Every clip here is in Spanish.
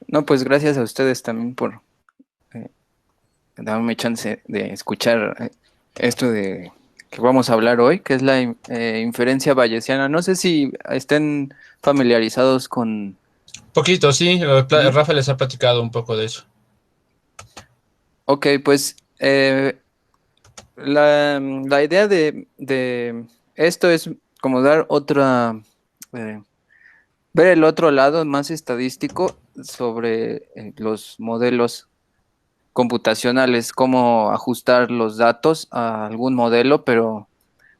No, pues gracias a ustedes también por eh, darme chance de escuchar esto de que vamos a hablar hoy, que es la inferencia bayesiana. No sé si estén familiarizados con... Poquito, sí. Ujú. Rafa les ha platicado un poco de eso. Ok, pues la idea de esto es como dar otra, eh, ver el otro lado más estadístico sobre los modelos computacionales, cómo ajustar los datos a algún modelo, pero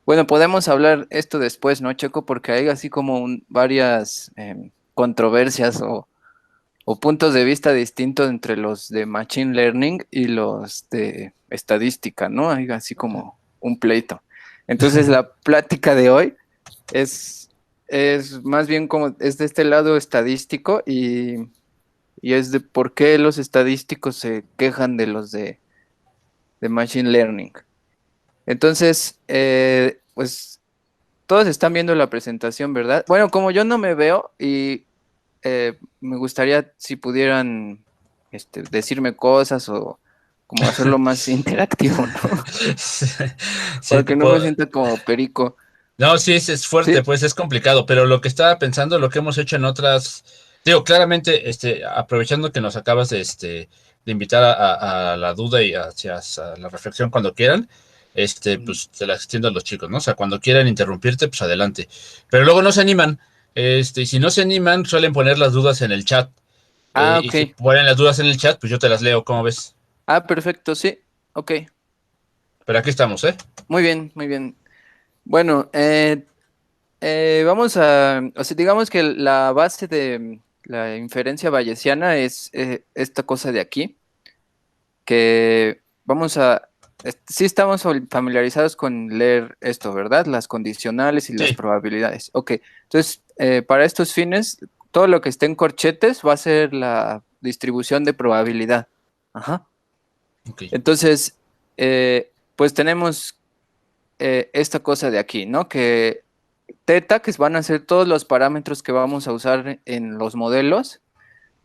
bueno, podemos hablar esto después, ¿no, Checo? Porque hay así como varias controversias o puntos de vista distintos entre los de Machine Learning y los de estadística, ¿no? Hay así como un pleito. Entonces, la plática de hoy es, es más bien como es de este lado estadístico y es de por qué los estadísticos se quejan de los de Machine Learning. Entonces, pues todos están viendo la presentación, ¿verdad? Bueno, como yo no me veo y me gustaría si pudieran decirme cosas o como hacerlo más interactivo, ¿no? Sí, sí, Para que no me sienta como perico. no, sí, es Sí, fuerte, pues es complicado, pero lo que estaba pensando, lo que hemos hecho en otras, digo, claramente, aprovechando que nos acabas de invitar a la duda y hacia a la reflexión cuando quieran, pues se la extiendo a los chicos, ¿no? O sea, cuando quieran interrumpirte, pues adelante. Pero luego no se animan, y si no se animan, suelen poner las dudas en el chat, y si ok. ponen las dudas en el chat, pues yo te las leo, ¿cómo ves? Ah, perfecto, sí. Ok. Pero aquí estamos, ¿eh? Muy bien, muy bien. Bueno, vamos o sea, digamos que la base de la inferencia bayesiana es esta cosa de aquí, que vamos a, sí estamos familiarizados con leer esto, ¿verdad? Las condicionales y las Sí, probabilidades. Ok, entonces, para estos fines, todo lo que esté en corchetes va a ser la distribución de probabilidad. Ajá. ok. Entonces, pues tenemos esta cosa de aquí, ¿no? Que teta, que van a ser todos los parámetros que vamos a usar en los modelos,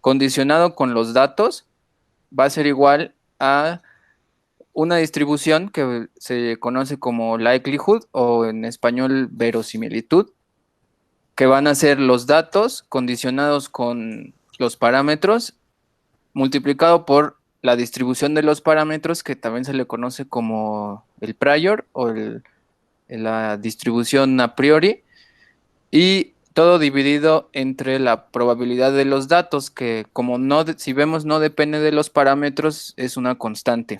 condicionado con los datos, va a ser igual a una distribución que se conoce como likelihood o en español verosimilitud, que van a ser los datos condicionados con los parámetros multiplicado por la distribución de los parámetros, que también se le conoce como el prior o la distribución a priori, y todo dividido entre la probabilidad de los datos, que como no, si vemos no depende de los parámetros, es una constante.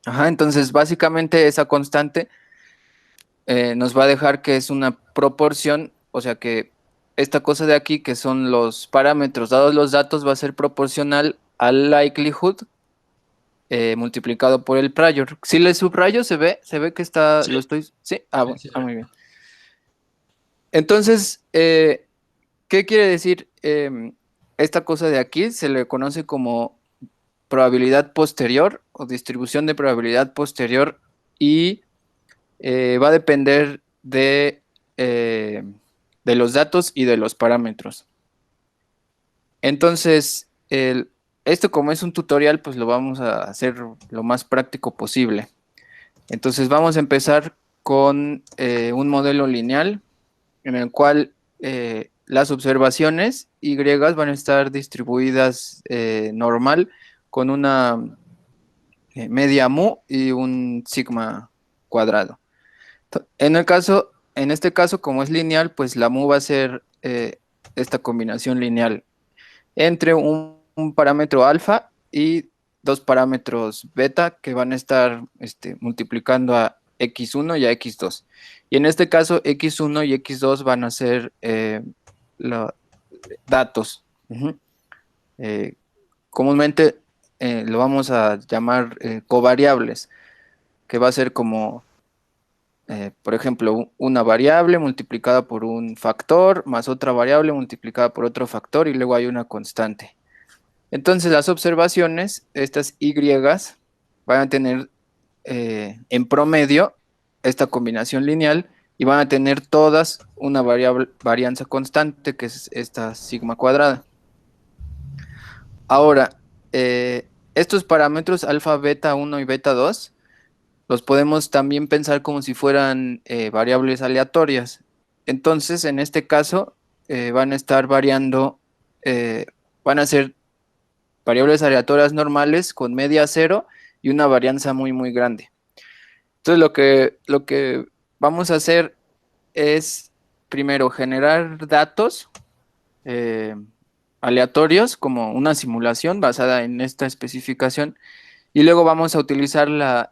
Ajá, entonces básicamente esa constante nos va a dejar que es una proporción, o sea que esta cosa de aquí, que son los parámetros dados los datos, va a ser proporcional al likelihood multiplicado por el prior. Si le subrayo, se ve que está, Sí, lo estoy, sí, ah, sí, bueno, sí. muy bien. Entonces, ¿qué quiere decir? Esta cosa de aquí se le conoce como probabilidad posterior o distribución de probabilidad posterior y va a depender eh, de los datos y de los parámetros. Entonces, esto como es un tutorial, pues lo vamos a hacer lo más práctico posible. Entonces, vamos a empezar con un modelo lineal en el cual las observaciones Y van a estar distribuidas normal con una media mu y un sigma cuadrado. En este caso, como es lineal, pues la mu va a ser esta combinación lineal entre un parámetro alfa y dos parámetros beta que van a estar multiplicando a x1 y a x2. Y en este caso, x1 y x2 van a ser los datos. Ujú. Eh, comúnmente lo vamos a llamar covariables, que va a ser como por ejemplo, una variable multiplicada por un factor más otra variable multiplicada por otro factor y luego hay una constante. Entonces las observaciones, estas Y, van a tener en promedio esta combinación lineal y van a tener todas una varianza constante que es esta sigma cuadrada. Ahora, estos parámetros alfa, beta 1 y beta 2 los podemos también pensar como si fueran variables aleatorias. Entonces, en este caso, van a estar variando, eh, van a ser variables aleatorias normales con media cero y una varianza muy, muy grande. Entonces, lo que vamos a hacer es, primero, generar datos eh, aleatorios, como una simulación basada en esta especificación, y luego vamos a utilizar la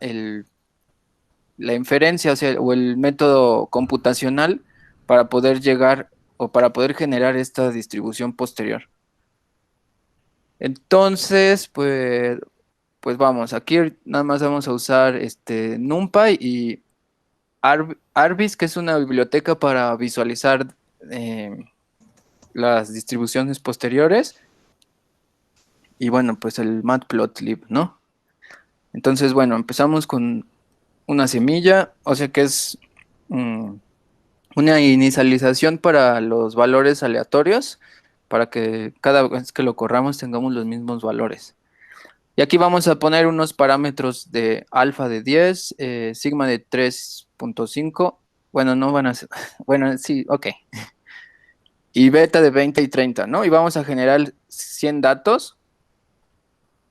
inferencia, o sea, o el método computacional para poder llegar o para poder generar esta distribución posterior. Entonces, pues vamos, aquí nada más vamos a usar NumPy y Arbis, que es una biblioteca para visualizar eh, las distribuciones posteriores, y bueno, pues el matplotlib, ¿no? Entonces, bueno, empezamos con una semilla, o sea que es mm, una inicialización para los valores aleatorios, para que cada vez que lo corramos tengamos los mismos valores. Y aquí vamos a poner unos parámetros de alfa de 10, sigma de 3.5. Bueno, no van a ser, bueno, sí, ok. Y beta de 20 y 30, ¿no? Y vamos a generar 100 datos.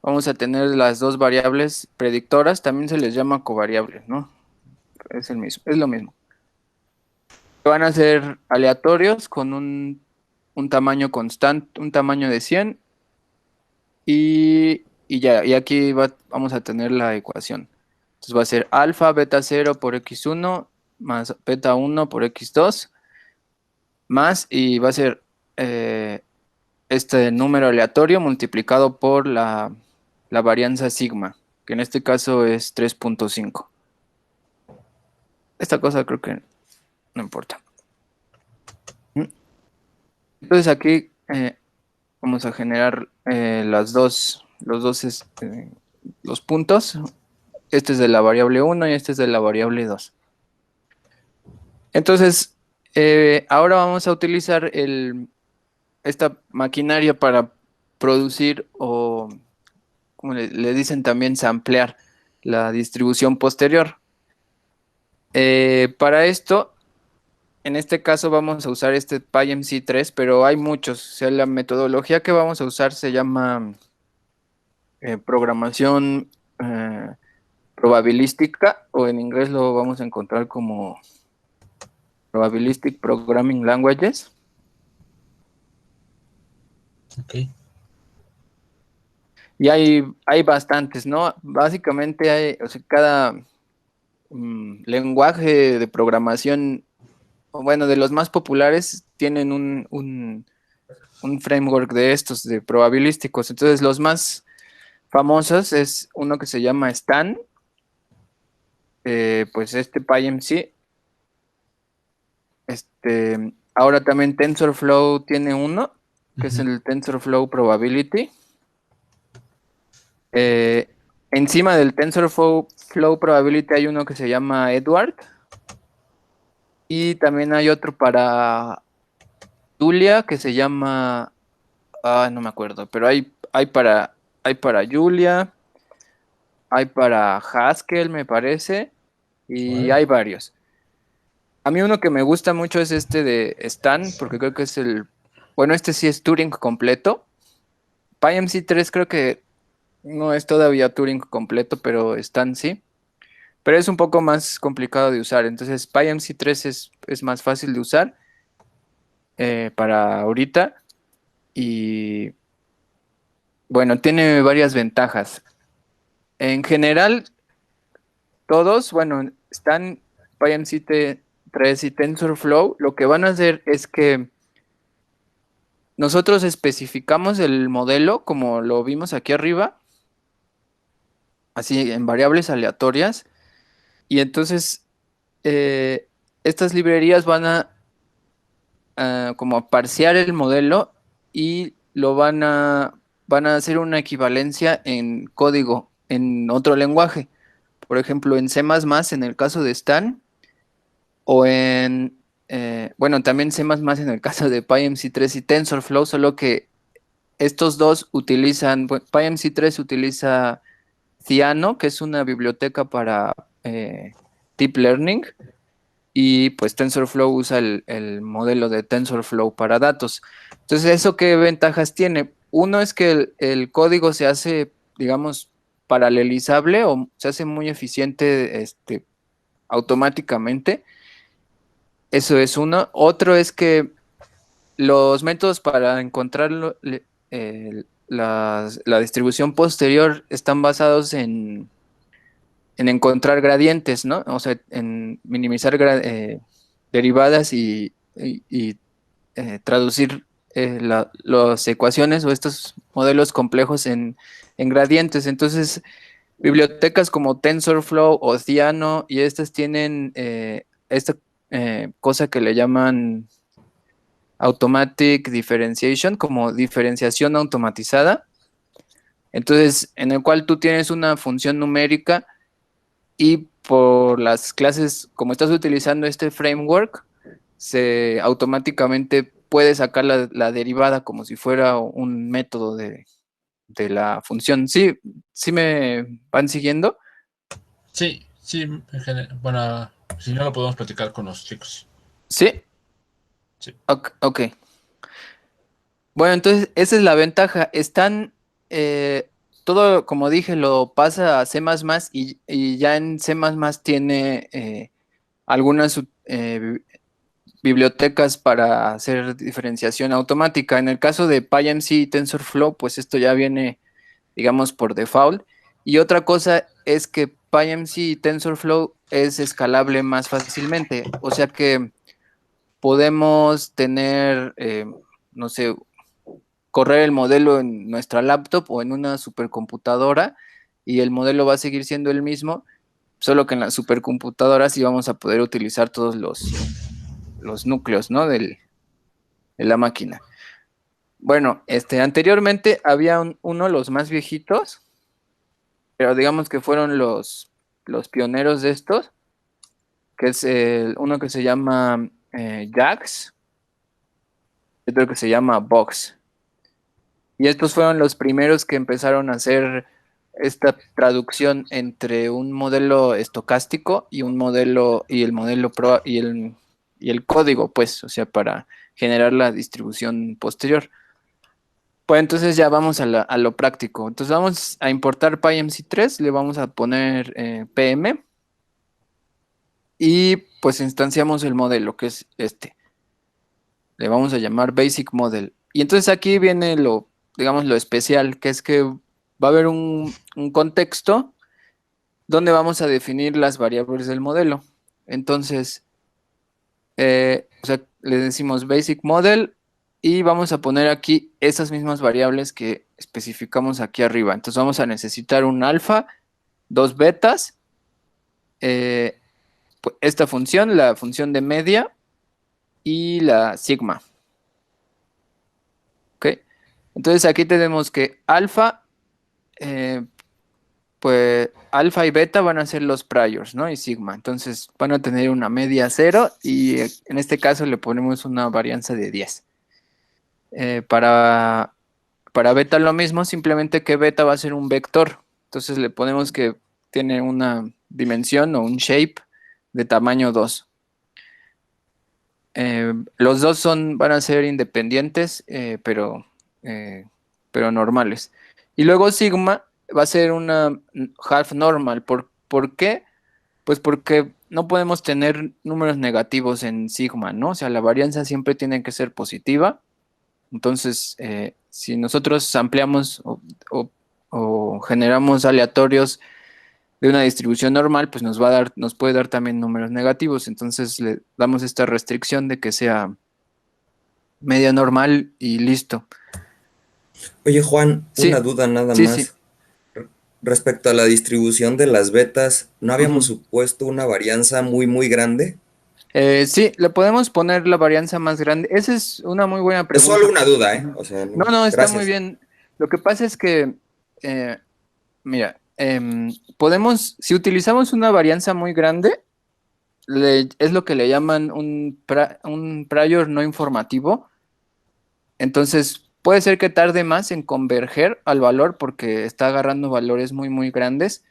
Vamos a tener las dos variables predictoras, también se les llama covariables, ¿no? Es el mismo, es lo mismo. Van a ser aleatorios con un tamaño constante, un tamaño de 100 y ya, y aquí vamos a tener la ecuación. Entonces va a ser alfa beta 0 por x1 más beta 1 por x2 más, y va a ser este número aleatorio multiplicado por la varianza sigma, que en este caso es 3.5. Esta cosa creo que no importa. Entonces aquí vamos a generar los puntos. Este es de la variable 1 y este es de la variable 2. Entonces, ahora vamos a utilizar esta maquinaria para producir, o como le dicen también, samplear la distribución posterior. Para esto, en este caso vamos a usar este PyMC3, pero hay muchos. O sea, la metodología que vamos a usar se llama programación probabilística, o en inglés lo vamos a encontrar como Probabilistic Programming Languages. Ok. Y hay bastantes, ¿no? Básicamente hay, o sea, cada lenguaje de programación, o bueno, de los más populares, tienen un framework de estos, de probabilísticos. Entonces, los más famosos es uno que se llama Stan, pues este PyMC. Ahora también TensorFlow tiene uno, que es Ujú. el TensorFlow Probability. Eh, Encima del TensorFlow Probability hay uno que se llama Edward. Y también hay otro para Julia que se llama, no me acuerdo, pero hay para Julia, hay para Haskell, me parece, y Órale. hay varios. A mí uno que me gusta mucho es este de Stan, porque creo que es bueno, este sí es Turing completo. PyMC3 creo que no es todavía Turing completo, pero Stan sí. Pero es un poco más complicado de usar. Entonces, PyMC3 es más fácil de usar para ahorita. Y bueno, tiene varias ventajas. En general, todos, bueno, están PyMC3 y TensorFlow. Lo que van a hacer es que nosotros especificamos el modelo, como lo vimos aquí arriba, así en variables aleatorias. Y entonces, eh, estas librerías van a como parsear el modelo y van a hacer una equivalencia en código, en otro lenguaje. Por ejemplo, en C++, en el caso de Stan, o bueno, también C++ en el caso de PyMC3 y TensorFlow, solo que estos dos utilizan, PyMC3 utiliza Ciano, que es una biblioteca para Deep Learning, y pues TensorFlow usa el modelo de TensorFlow para datos. Entonces, ¿eso qué ventajas tiene? Uno es que el código se hace, digamos, paralelizable o se hace muy eficiente automáticamente. Eso es uno. Otro es que los métodos para encontrar la distribución posterior están basados en encontrar gradientes, ¿no? O sea, en minimizar derivadas y traducir las ecuaciones o estos modelos complejos en gradientes. Entonces, bibliotecas como TensorFlow o Ciano y estas tienen esta cosa que le llaman Automatic Differentiation, como diferenciación automatizada. Entonces, en el cual tú tienes una función numérica y por las clases, como estás utilizando este framework, se automáticamente puede sacar la derivada como si fuera un método de la función. ¿Sí, sí me van siguiendo? Sí, sí, bueno, si no lo podemos platicar con los chicos. Sí, Sí. ok. Bueno, entonces esa es la ventaja. Todo, como dije, lo pasa a C++ y ya en C++ tiene algunas bibliotecas para hacer diferenciación automática. En el caso de PyMC y TensorFlow, pues esto ya viene, digamos, por default. Y otra cosa es que PyMC y TensorFlow es escalable más fácilmente. O sea que podemos tener, no sé, correr el modelo en nuestra laptop o en una supercomputadora y el modelo va a seguir siendo el mismo, solo que en la supercomputadora sí vamos a poder utilizar todos los núcleos, ¿no? De la máquina. Bueno, anteriormente había uno, los más viejitos, pero digamos que fueron los pioneros de estos, que es uno que se llama JAX y otro que se llama Box. Y estos fueron los primeros que empezaron a hacer esta traducción entre un modelo estocástico y un modelo y el modelo pro y el código, pues, o sea, para generar la distribución posterior. Pues entonces ya vamos a lo práctico. Entonces vamos a importar PyMC3, le vamos a poner PM y pues instanciamos el modelo, que es este. Le vamos a llamar Basic Model. Y entonces aquí viene digamos, lo especial, que es que va a haber un contexto donde vamos a definir las variables del modelo. Entonces, o sea, le decimos Basic Model y vamos a poner aquí esas mismas variables que especificamos aquí arriba. Entonces vamos a necesitar un alfa, dos betas, eh, esta función, la función de media y la sigma. ¿Ok? Entonces aquí tenemos que alfa, eh, pues alfa y beta van a ser los priors, ¿no? Y sigma. Entonces van a tener una media cero y en este caso le ponemos una varianza de 10. Eh, para, para beta lo mismo, simplemente que beta va a ser un vector. Entonces le ponemos que tiene una dimensión o un shape de tamaño 2. Los dos van a ser independientes, eh, pero normales. Y luego sigma va a ser una half normal. ¿Por qué? Pues porque no podemos tener números negativos en sigma, ¿no? O sea, la varianza siempre tiene que ser positiva. Entonces, si nosotros ampliamos o generamos aleatorios de una distribución normal, pues nos puede dar también números negativos. Entonces le damos esta restricción de que sea media normal y listo. Oye, Juan, una Sí, duda nada sí, sí. más. Respecto a la distribución de las betas, ¿no habíamos Ujú. supuesto una varianza muy, muy grande? Sí, le podemos poner la varianza más grande. Esa es una muy buena Es pregunta. solo una duda, ¿eh? Ujú. O sea, No, no. no, está muy Gracias. bien. Lo que pasa es que, eh, mira, si utilizamos una varianza muy grande, es lo que le llaman un prior no informativo. Entonces, puede ser que tarde más en converger al valor porque está agarrando valores muy, muy grandes.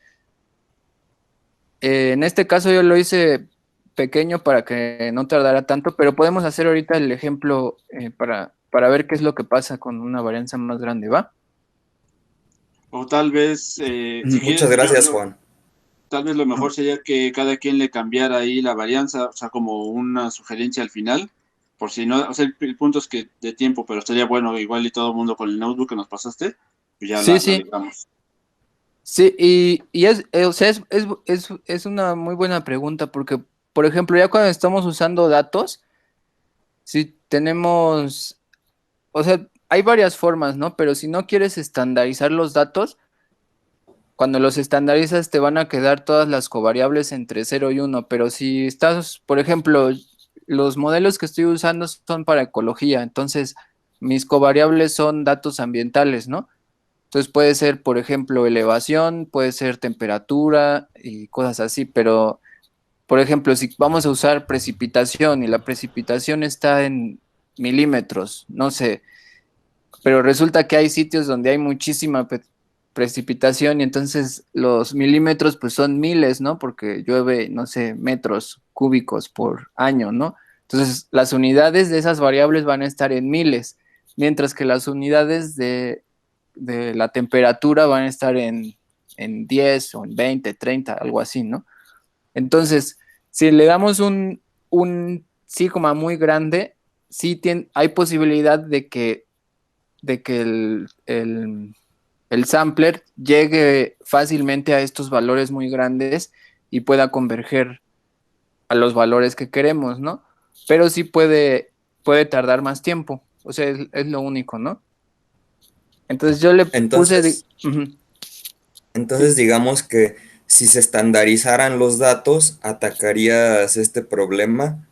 En este caso yo lo hice pequeño para que no tardara tanto, pero podemos hacer ahorita el ejemplo para ver qué es lo que pasa con una varianza más grande, ¿va? O tal vez, si Muchas quieres, gracias, Juan. tal vez lo mejor sería que cada quien le cambiara ahí la varianza, o sea, como una sugerencia al final, por si no, o sea, el punto es que de tiempo, pero estaría bueno, igual y todo el mundo con el notebook que nos pasaste, pues ya Sí, la sí. libramos. Sí, y o sea, es una muy buena pregunta porque, por ejemplo, ya cuando estamos usando datos, si tenemos, o sea, hay varias formas, ¿no? Pero si no quieres estandarizar los datos, cuando los estandarizas te van a quedar todas las covariables entre 0 y 1, pero si estás, por ejemplo, los modelos que estoy usando son para ecología, entonces mis covariables son datos ambientales, ¿no? Entonces puede ser, por ejemplo, elevación, puede ser temperatura y cosas así, pero, por ejemplo, si vamos a usar precipitación y la precipitación está en milímetros, no sé, pero resulta que hay sitios donde hay muchísima precipitación y entonces los milímetros pues son miles, ¿no? Porque llueve, no sé, metros cúbicos por año, ¿no? Entonces las unidades de esas variables van a estar en miles, mientras que las unidades de la temperatura van a estar en 10 o en 20, 30, algo así, ¿no? Entonces, si le damos un sigma muy grande, sí hay posibilidad de que el sampler llegue fácilmente a estos valores muy grandes y pueda converger a los valores que queremos, ¿no? Pero sí puede tardar más tiempo, o sea, es lo único, ¿no? Entonces yo le puse. Entonces, Ujú, sí, entonces digamos que si se estandarizaran los datos, ¿atacarías este problema?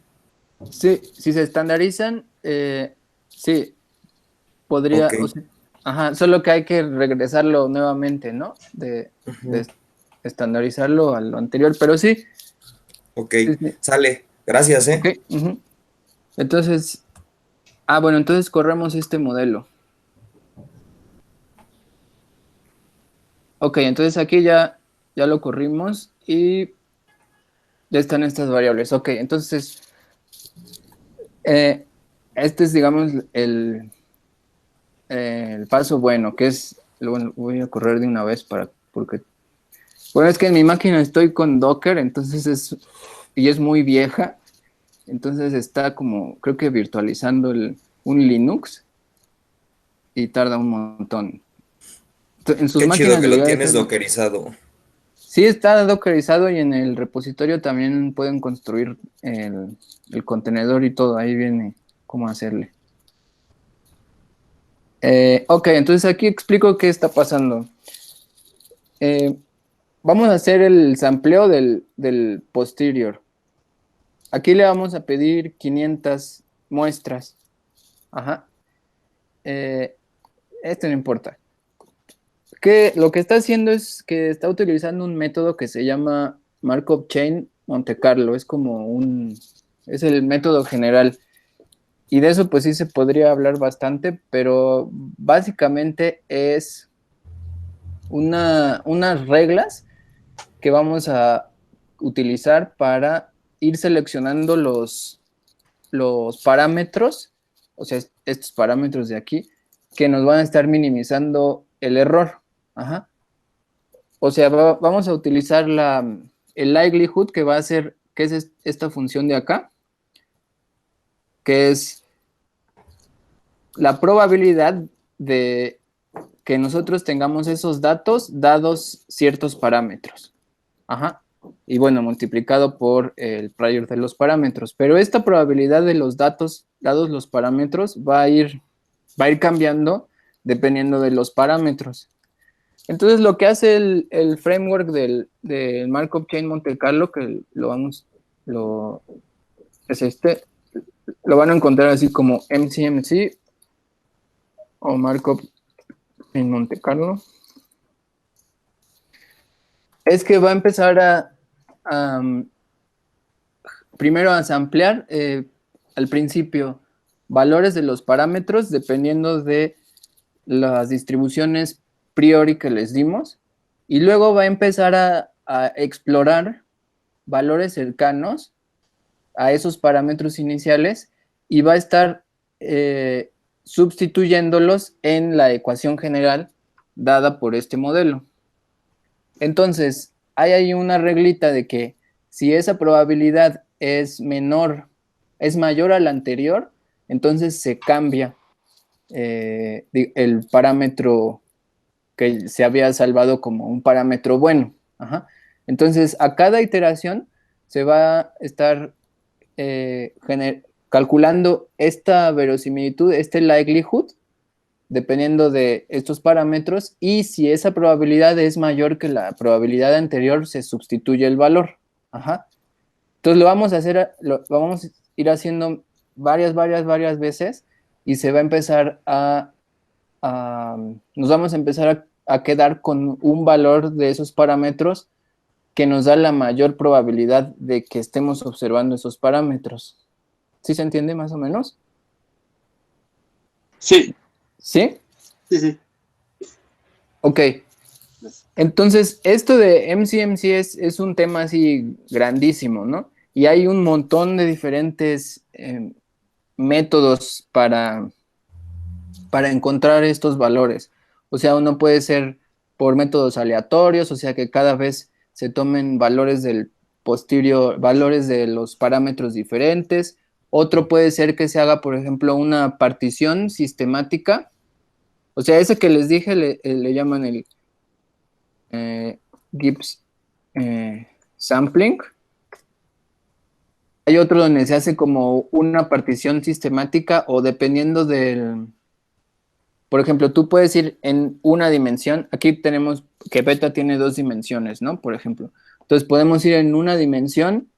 sí, si se estandarizan, sí, Ok. podría, o sea, ajá, solo que hay que regresarlo nuevamente, ¿no? De Ujú. estandarizarlo a lo anterior, pero sí, Ok, sí, sí. sale. Gracias, Ok, ¿eh? ujú. Entonces, bueno, entonces corremos este modelo. Ok, entonces aquí ya lo corrimos y ya están estas variables. Ok, entonces, eh, este es, digamos, el paso bueno, que es, bueno, voy a correr de una vez porque, bueno, es que en mi máquina estoy con Docker, entonces y es muy vieja, entonces está como, creo que virtualizando un Linux y tarda un montón. En sus Qué chido máquinas que lo debería de tienes ser. dockerizado. Sí, está dockerizado y en el repositorio también pueden construir el contenedor y todo. Ahí viene cómo hacerle. Ok, entonces aquí explico qué está pasando. Eh, Vamos a hacer el sampleo del posterior. Aquí le vamos a pedir 500 muestras. Ajá. Eh, Esto no importa. Lo que está haciendo es que está utilizando un método que se llama Markov Chain Monte Carlo. Es el método general. Y de eso pues sí se podría hablar bastante, pero básicamente es unas reglas que vamos a utilizar para ir seleccionando los parámetros, o sea, estos parámetros de aquí, que nos van a estar minimizando el error. Ajá. O sea, vamos a utilizar el likelihood que va a ser, que es esta función de acá, que es la probabilidad de que nosotros tengamos esos datos dados ciertos parámetros. Ajá. Y bueno, multiplicado por el prior de los parámetros. Pero esta probabilidad de los datos dados los parámetros va a ir cambiando dependiendo de los parámetros. Entonces, lo que hace el framework del Markov Chain Monte Carlo, que lo, es lo van a encontrar así como MCMC o Markov Chain Monte Carlo, es que va a empezar a, primero a samplear al principio valores de los parámetros dependiendo de las distribuciones priori que les dimos y luego va a empezar a explorar valores cercanos a esos parámetros iniciales y va a estar sustituyéndolos en la ecuación general dada por este modelo. Entonces, hay ahí una reglita de que si esa probabilidad es mayor a la anterior, entonces se cambia el parámetro que se había salvado como un parámetro bueno. Ajá. Entonces, a cada iteración se va a estar calculando esta verosimilitud, este likelihood, dependiendo de estos parámetros, y si esa probabilidad es mayor que la probabilidad anterior, se sustituye el valor. Ajá. Entonces lo vamos a ir haciendo varias veces y se va a empezar nos vamos a empezar a quedar con un valor de esos parámetros que nos da la mayor probabilidad de que estemos observando esos parámetros. ¿Sí se entiende más o menos? Sí, ¿Sí? sí. Ok. Entonces, esto de MCMC es un tema así grandísimo, ¿no? Y hay un montón de diferentes métodos para encontrar estos valores. O sea, uno puede ser por métodos aleatorios, o sea que cada vez se tomen valores del posterior, valores de los parámetros diferentes. Otro puede ser que se haga, por ejemplo, una partición sistemática. O sea, ese que les dije le llaman el Gibbs sampling. Hay otro donde se hace como una partición sistemática o dependiendo del... Por ejemplo, tú puedes ir en una dimensión. Aquí tenemos que beta tiene 2 dimensiones, ¿no? Por ejemplo. Entonces podemos ir en una dimensión,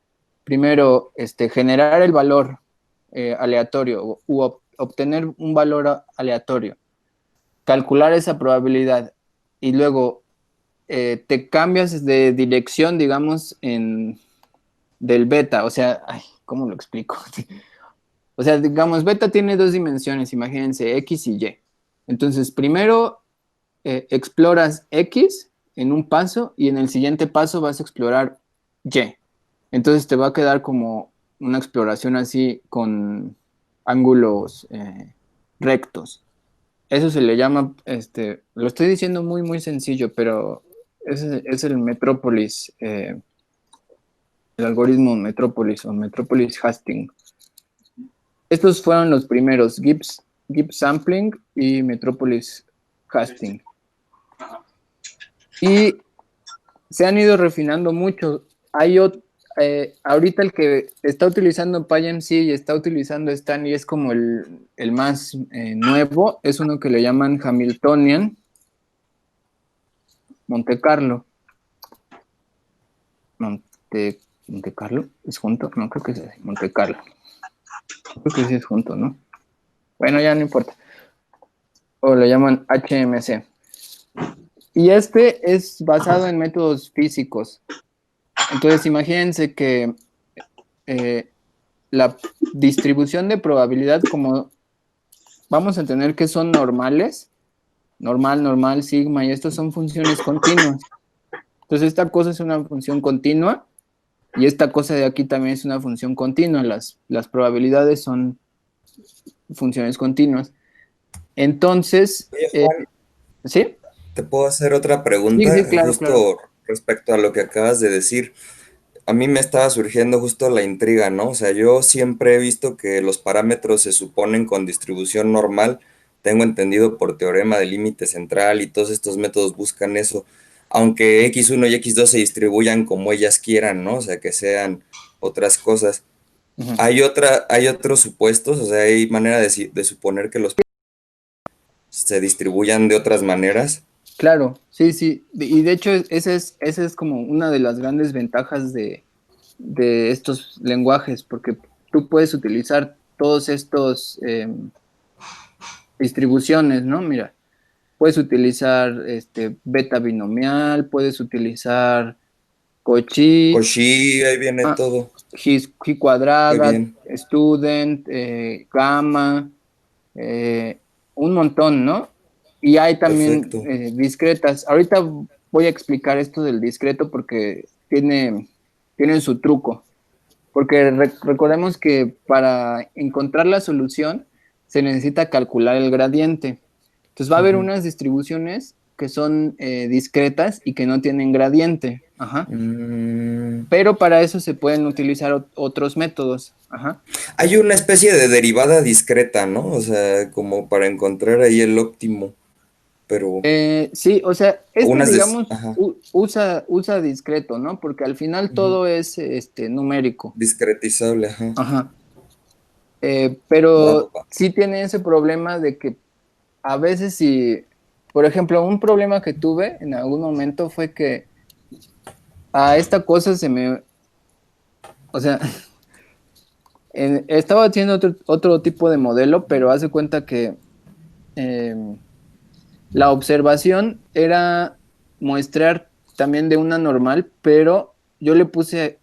primero generar el valor aleatorio u obtener un valor aleatorio, calcular esa probabilidad y luego te cambias de dirección, digamos, del beta. O sea, ay, ¿cómo lo explico? O sea, digamos, beta tiene 2 dimensiones, imagínense, X y Y. Entonces, primero exploras X en un paso y en el siguiente paso vas a explorar Y. Entonces te va a quedar como una exploración así con ángulos rectos. Eso se le llama, lo estoy diciendo muy sencillo, pero ese es el Metropolis, el algoritmo Metropolis o Metropolis Hastings. Estos fueron los primeros, Gibbs Sampling y Metropolis Hastings. Y se han ido refinando mucho. Hay ahorita el que está utilizando PyMC y está utilizando Stan y es como el más nuevo, es uno que le llaman Hamiltonian Monte Carlo. Monte Carlo, ¿es junto? No, creo que es así, Monte Carlo. Creo que sí es junto, ¿no? Bueno, ya no importa. O le llaman HMC. Y es basado en métodos físicos. Entonces, imagínense que la distribución de probabilidad, como vamos a tener que son normales, normal, sigma, y estos son funciones continuas. Entonces, esta cosa es una función continua y esta cosa de aquí también es una función continua. Las probabilidades son funciones continuas. Entonces, Oye, Juan, ¿sí? ¿te puedo hacer otra Sí, pregunta sí, claro, claro. justo respecto a lo que acabas de decir? A mí me estaba surgiendo justo la intriga, ¿no? O sea, yo siempre he visto que los parámetros se suponen con distribución normal. Tengo entendido por teorema del límite central y todos estos métodos buscan eso. Aunque X1 y X2 se distribuyan como ellas quieran, ¿no? O sea, que sean otras cosas. Uh-huh. Hay otros supuestos, o sea, hay manera de suponer que los se distribuyan de otras maneras. Claro, sí, sí. Y de hecho, esa es como una de las grandes ventajas de estos lenguajes, porque tú puedes utilizar todos estos distribuciones, ¿no? Mira, puedes utilizar beta binomial, puedes utilizar Cauchy, Cauchy, ahí viene todo. Chi Qué cuadrada, bien. student, gamma, un montón, ¿no? Y hay también Perfecto. discretas. Ahorita voy a explicar esto del discreto porque tiene su truco. Porque recordemos que para encontrar la solución se necesita calcular el gradiente. Entonces va a haber unas distribuciones que son discretas y que no tienen gradiente. Ajá. Pero para eso se pueden utilizar otros métodos. Ajá. Hay una especie de derivada discreta, ¿no? O sea, como para encontrar ahí el óptimo, pero Sí, o sea, unas digamos, ajá, usa discreto, ¿no? Porque al final todo es numérico. discretizable, ajá. Ajá. Va, Pero va, va. sí tiene ese problema de que a veces si, por ejemplo, un problema que tuve en algún momento fue que a esta cosa o sea, estaba haciendo otro tipo de modelo, pero hace cuenta que la observación era muestrear también de una normal, pero yo le puse,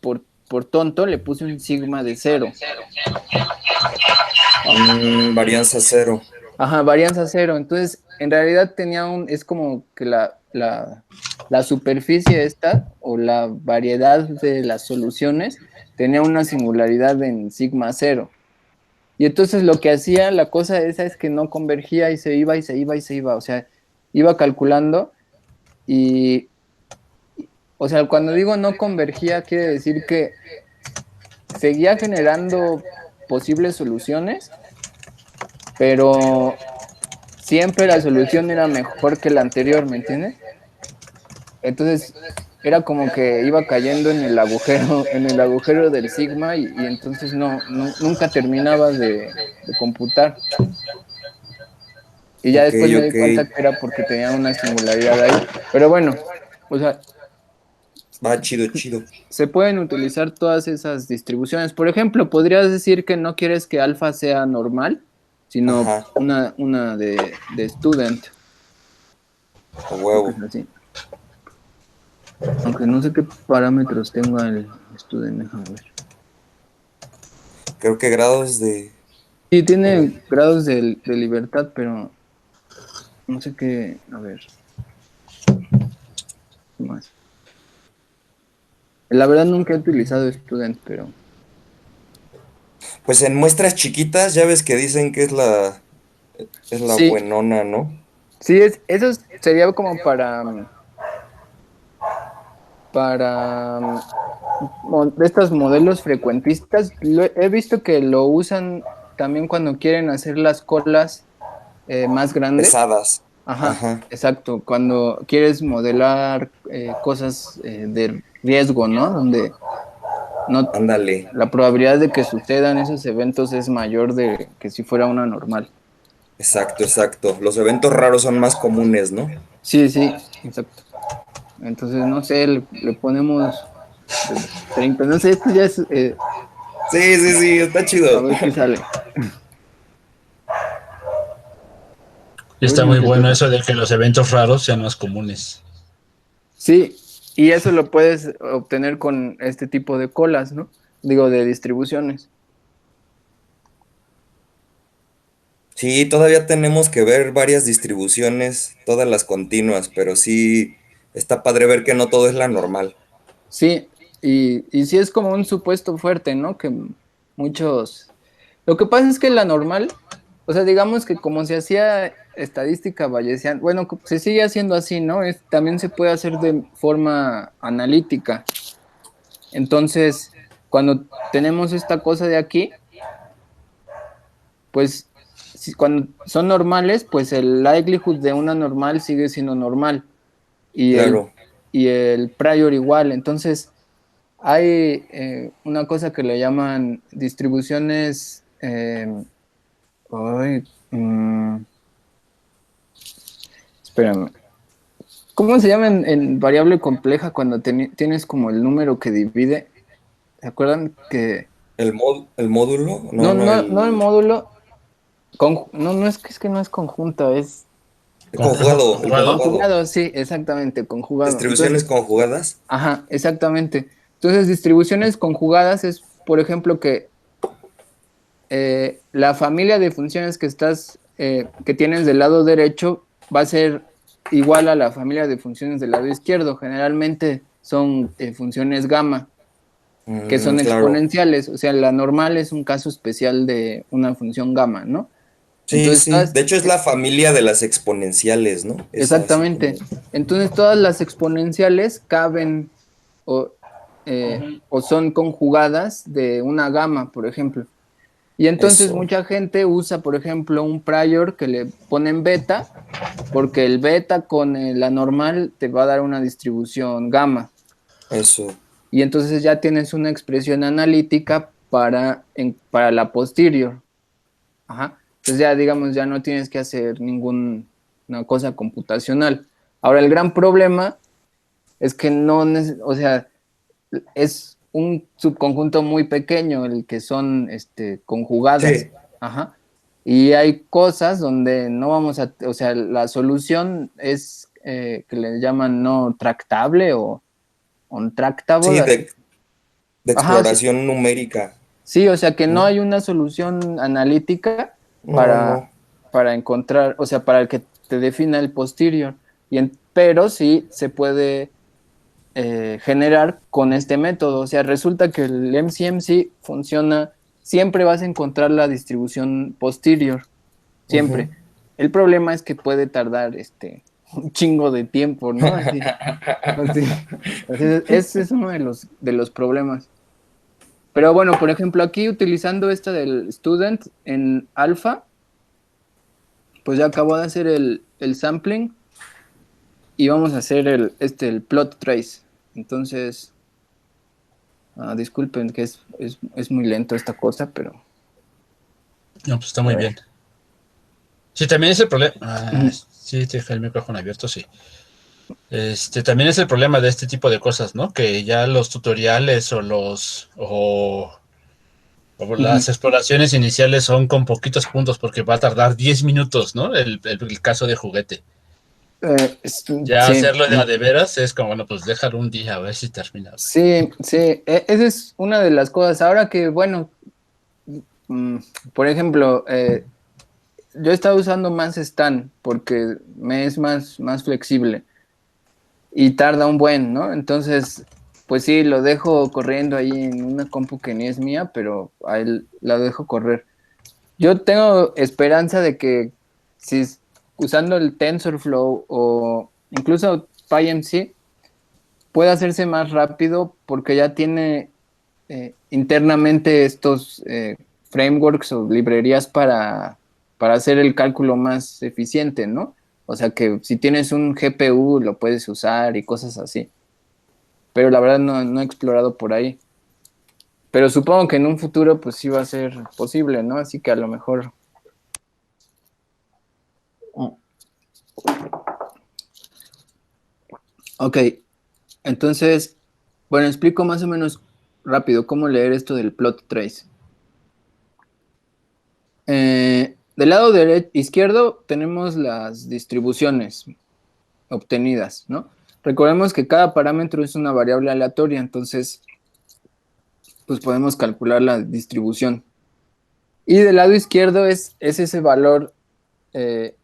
por tonto, le puse un sigma de 0. Varianza 0. Ajá, varianza 0. Entonces, en realidad es como que la superficie esta, o la variedad de las soluciones, tenía una singularidad en sigma 0. Y entonces lo que hacía la cosa esa es que no convergía y se iba y se iba y se iba. O sea, iba calculando y, o sea, cuando digo no convergía, quiere decir que seguía generando posibles soluciones, pero siempre la solución era mejor que la anterior, ¿me entiendes? Entonces era como que iba cayendo en el agujero del sigma y entonces nunca terminaba de computar. Y ya Ok, después me di ok. cuenta que era porque tenía una singularidad ahí. Pero bueno, o sea, Va, chido, chido. se pueden utilizar todas esas distribuciones. Por ejemplo, podrías decir que no quieres que alfa sea normal, sino Ajá, una de student. a Porque huevo. es así. Aunque no sé qué parámetros tenga el student, déjame ver. Creo que grados de... Sí, A ver. tiene grados de libertad, pero no sé qué. A ver. ¿Qué más? La verdad nunca he utilizado student, pero Pues en muestras chiquitas ya ves que dicen que es la sí, buenona, ¿no? sí, eso sería como para estos modelos frecuentistas. He visto que lo usan también cuando quieren hacer las colas más grandes. Pesadas. Ajá, Ajá, exacto. Cuando quieres modelar cosas de riesgo, ¿no? Donde no, ándale. la probabilidad de que sucedan esos eventos es mayor de que si fuera una normal. Exacto, exacto. Los eventos raros son más comunes, ¿no? Sí, sí, exacto. Entonces, no sé, le ponemos 30. No sé, esto ya es, Sí, sí, sí, está a chido. ver qué sale. Y A ver está si no muy se bueno queja. eso de que los eventos raros sean más comunes. Sí, y eso lo puedes obtener con este tipo de colas, ¿no? Digo, de distribuciones. Sí, todavía tenemos que ver varias distribuciones, todas las continuas, pero sí está padre ver que no todo es la normal. Sí, y sí es como un supuesto fuerte, ¿no? Que muchos... Lo que pasa es que la normal, o sea, digamos que como se hacía estadística bayesiana, bueno, se sigue haciendo así, ¿no? También se puede hacer de forma analítica. Entonces, cuando tenemos esta cosa de aquí, pues cuando son normales, pues el likelihood de una normal sigue siendo normal y Claro. el prior igual. Entonces, hay una cosa que le llaman distribuciones. Ay, espérame. ¿Cómo se llama en variable compleja cuando tienes como el número que divide? ¿Se acuerdan que... ¿El módulo? No, No, no, no, no el el módulo. No, no es que no es conjunta, es conjugado, el Conjugado. conjugado. conjugado, sí, exactamente, conjugado. Entonces, Distribuciones conjugadas. ajá, exactamente. Entonces, distribuciones conjugadas es, por ejemplo, que la familia de funciones que estás que tienes del lado derecho va a ser igual a la familia de funciones del lado izquierdo. Generalmente son funciones gamma, que son Claro. exponenciales. O sea, la normal es un caso especial de una función gamma, ¿no? Sí, Entonces, sí. De hecho, es la familia de las exponenciales, ¿no? Es así exactamente. como. Entonces, todas las exponenciales caben o, o son conjugadas de una gama, por ejemplo. Y entonces Eso, mucha gente usa, por ejemplo, un prior que le ponen beta, porque el beta con la normal te va a dar una distribución gamma. eso. Y entonces ya tienes una expresión analítica para la posterior. Ajá. Entonces ya, digamos, ya no tienes que hacer ninguna cosa computacional. Ahora, el gran problema es que no, o sea, es un subconjunto muy pequeño el que son conjugadas. Sí, Ajá. Y hay cosas donde no vamos a, o sea, la solución es que le llaman no tractable o sí, untractable. de Ajá, exploración numérica, sí, o sea que no ¿no? hay una solución analítica No, para, no. para encontrar, o sea, para que te defina el posterior. Pero sí se puede generar con este método. O sea, resulta que el MCMC funciona, siempre vas a encontrar la distribución posterior, Ujú. siempre. El problema es que puede tardar un chingo de tiempo, ¿no? Así, ese es uno de los problemas. Pero bueno, por ejemplo, aquí utilizando esta del student en alfa, pues ya acabo de hacer el sampling y vamos a hacer el plot trace. Entonces, disculpen que es muy lento esta cosa, pero No, pues está a muy ver. bien. Sí, también es el problema. Sí, te deja el micrófono abierto, sí. También es el problema de este tipo de cosas, ¿no? Que ya los tutoriales o Ujú. las exploraciones iniciales son con poquitos puntos porque va a tardar 10 minutos, ¿no? El caso de juguete. Ya Sí, hacerlo de veras es como, bueno, pues déjalo un día a ver si termina, güey. sí, sí. Esa es una de las cosas. Ahora que, bueno, mm, por ejemplo, yo he estado usando más Stan porque me es más flexible y tarda un buen, ¿no? Entonces, pues sí, lo dejo corriendo ahí en una compu que ni es mía, pero ahí la dejo correr. Yo tengo esperanza de que si usando el TensorFlow o incluso PyMC puede hacerse más rápido porque ya tiene internamente estos frameworks o librerías para hacer el cálculo más eficiente, ¿no? O sea que si tienes un GPU lo puedes usar y cosas así. Pero la verdad no he explorado por ahí. Pero supongo que en un futuro pues sí va a ser posible, ¿no? Así que a lo mejor... Ok, entonces, bueno, explico más o menos rápido cómo leer esto del plot trace. Del lado izquierdo tenemos las distribuciones obtenidas, ¿no? Recordemos que cada parámetro es una variable aleatoria, entonces, pues podemos calcular la distribución. Y del lado izquierdo es ese valor eh,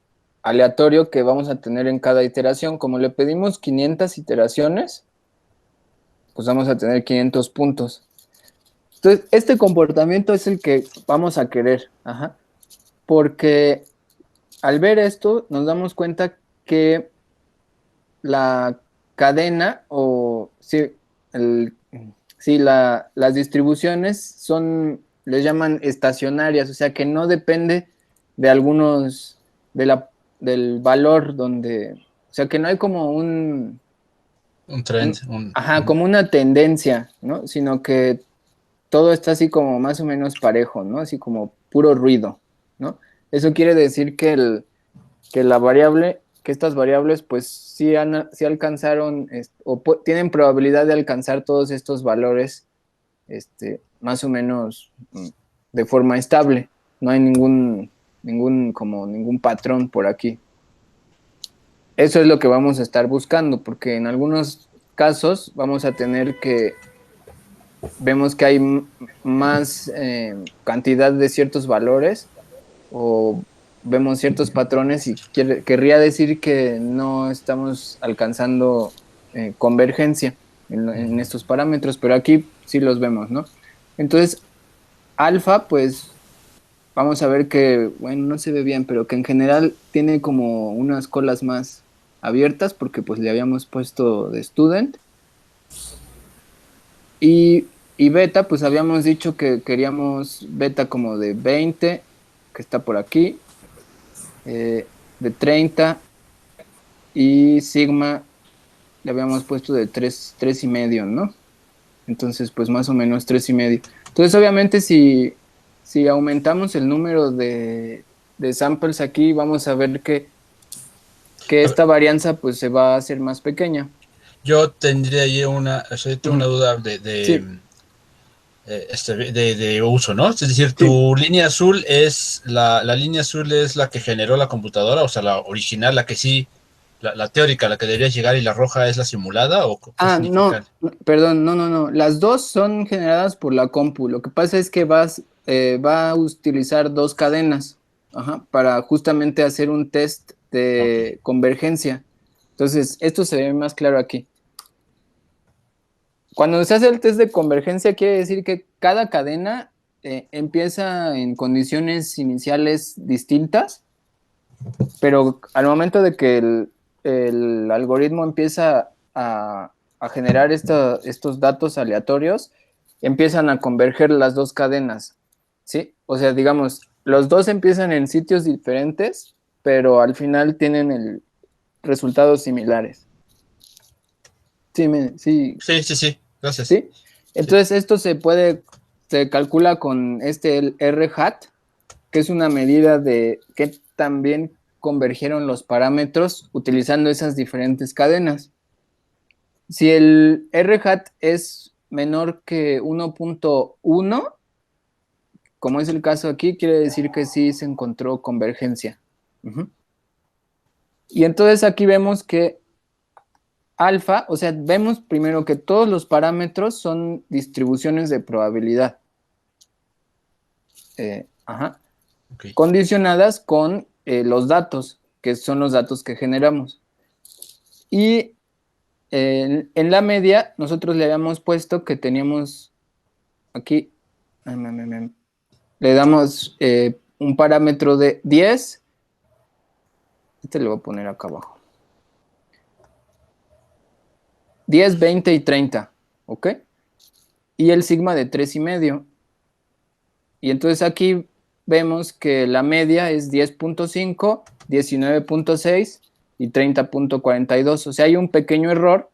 aleatorio que vamos a tener en cada iteración. Como le pedimos 500 iteraciones, pues vamos a tener 500 puntos. Entonces, este comportamiento es el que vamos a querer, ajá, porque al ver esto nos damos cuenta que la cadena o sí, las distribuciones son, les llaman estacionarias, o sea que no depende de algunos, de del valor donde, o sea que no hay como Un trend, ajá, como una tendencia, ¿no? Sino que todo está así como más o menos parejo, ¿no? Así como puro ruido, ¿no? Eso quiere decir que que la variable, que estas variables pues sí alcanzaron o tienen probabilidad de alcanzar todos estos valores más o menos de forma estable. No hay ningún patrón por aquí. Eso es lo que vamos a estar buscando, porque en algunos casos vamos a tener que, vemos que hay más cantidad de ciertos valores o vemos ciertos patrones y querría decir que no estamos alcanzando convergencia en estos parámetros, pero aquí sí los vemos, ¿no? Entonces, alfa, pues vamos a ver que, bueno, no se ve bien, pero que en general tiene como unas colas más abiertas porque pues le habíamos puesto de student. Y beta, pues habíamos dicho que queríamos beta como de 20, que está por aquí, de 30, y sigma le habíamos puesto de 3 y medio, ¿no? Entonces, pues más o menos 3 y medio. Entonces, obviamente, si aumentamos el número de samples aquí, vamos a ver que A ver, esta varianza pues se va a hacer más pequeña. yo tendría ahí una duda Sí, de uso, ¿no? Es decir, sí. tu línea azul es la línea azul es la que generó la computadora, o sea, la original, la que sí, la teórica, la que debería llegar, y la roja es la simulada, ¿o qué Ah, significa? no, perdón, no. Las dos son generadas por la compu. Lo que pasa es que va a utilizar dos cadenas, ajá, para justamente hacer un test Ok, de convergencia. Entonces, esto se ve más claro aquí. Cuando se hace el test de convergencia, quiere decir que cada cadena empieza en condiciones iniciales distintas, pero al momento de que el algoritmo empieza a generar estos datos aleatorios, empiezan a converger las dos cadenas, ¿sí? O sea, digamos, los dos empiezan en sitios diferentes, pero al final tienen resultados similares. Sí, sí, sí, gracias. ¿sí? Sí. Entonces, esto se calcula con el R hat, que es una medida de qué tan bien convergieron los parámetros utilizando esas diferentes cadenas. Si el R hat es menor que 1.1, como es el caso aquí, quiere decir que sí se encontró convergencia. Ujú. Y entonces aquí vemos que alfa, o sea, vemos primero que todos los parámetros son distribuciones de probabilidad. Ajá. Ok. Condicionadas con los datos, que son los datos que generamos. Y en la media, nosotros le habíamos puesto que teníamos aquí, le damos un parámetro de 10, este le voy a poner acá abajo, 10, 20 y 30, ¿ok? Y el sigma de 3 y medio. Y entonces aquí vemos que la media es 10.5, 19.6 y 30.42. O sea, hay un pequeño error,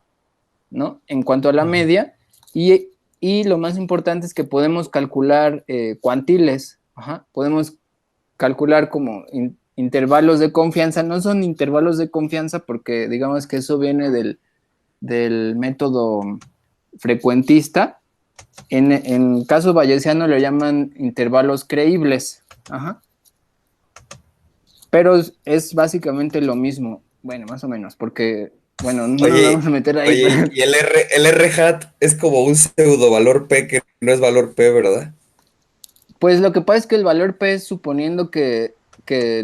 ¿no? En cuanto a la media. Y lo más importante es que podemos calcular cuantiles. Ajá. Podemos calcular como intervalos de confianza. No son intervalos de confianza porque digamos que eso viene del método frecuentista. En caso bayesiano le llaman intervalos creíbles. Ajá. Pero es básicamente lo mismo. Bueno, más o menos, porque, bueno, no nos Oye, vamos a meter ahí. oye, Pero, y el R hat es como un pseudo valor P que no es valor P, ¿verdad? pues lo que pasa es que el valor P es suponiendo que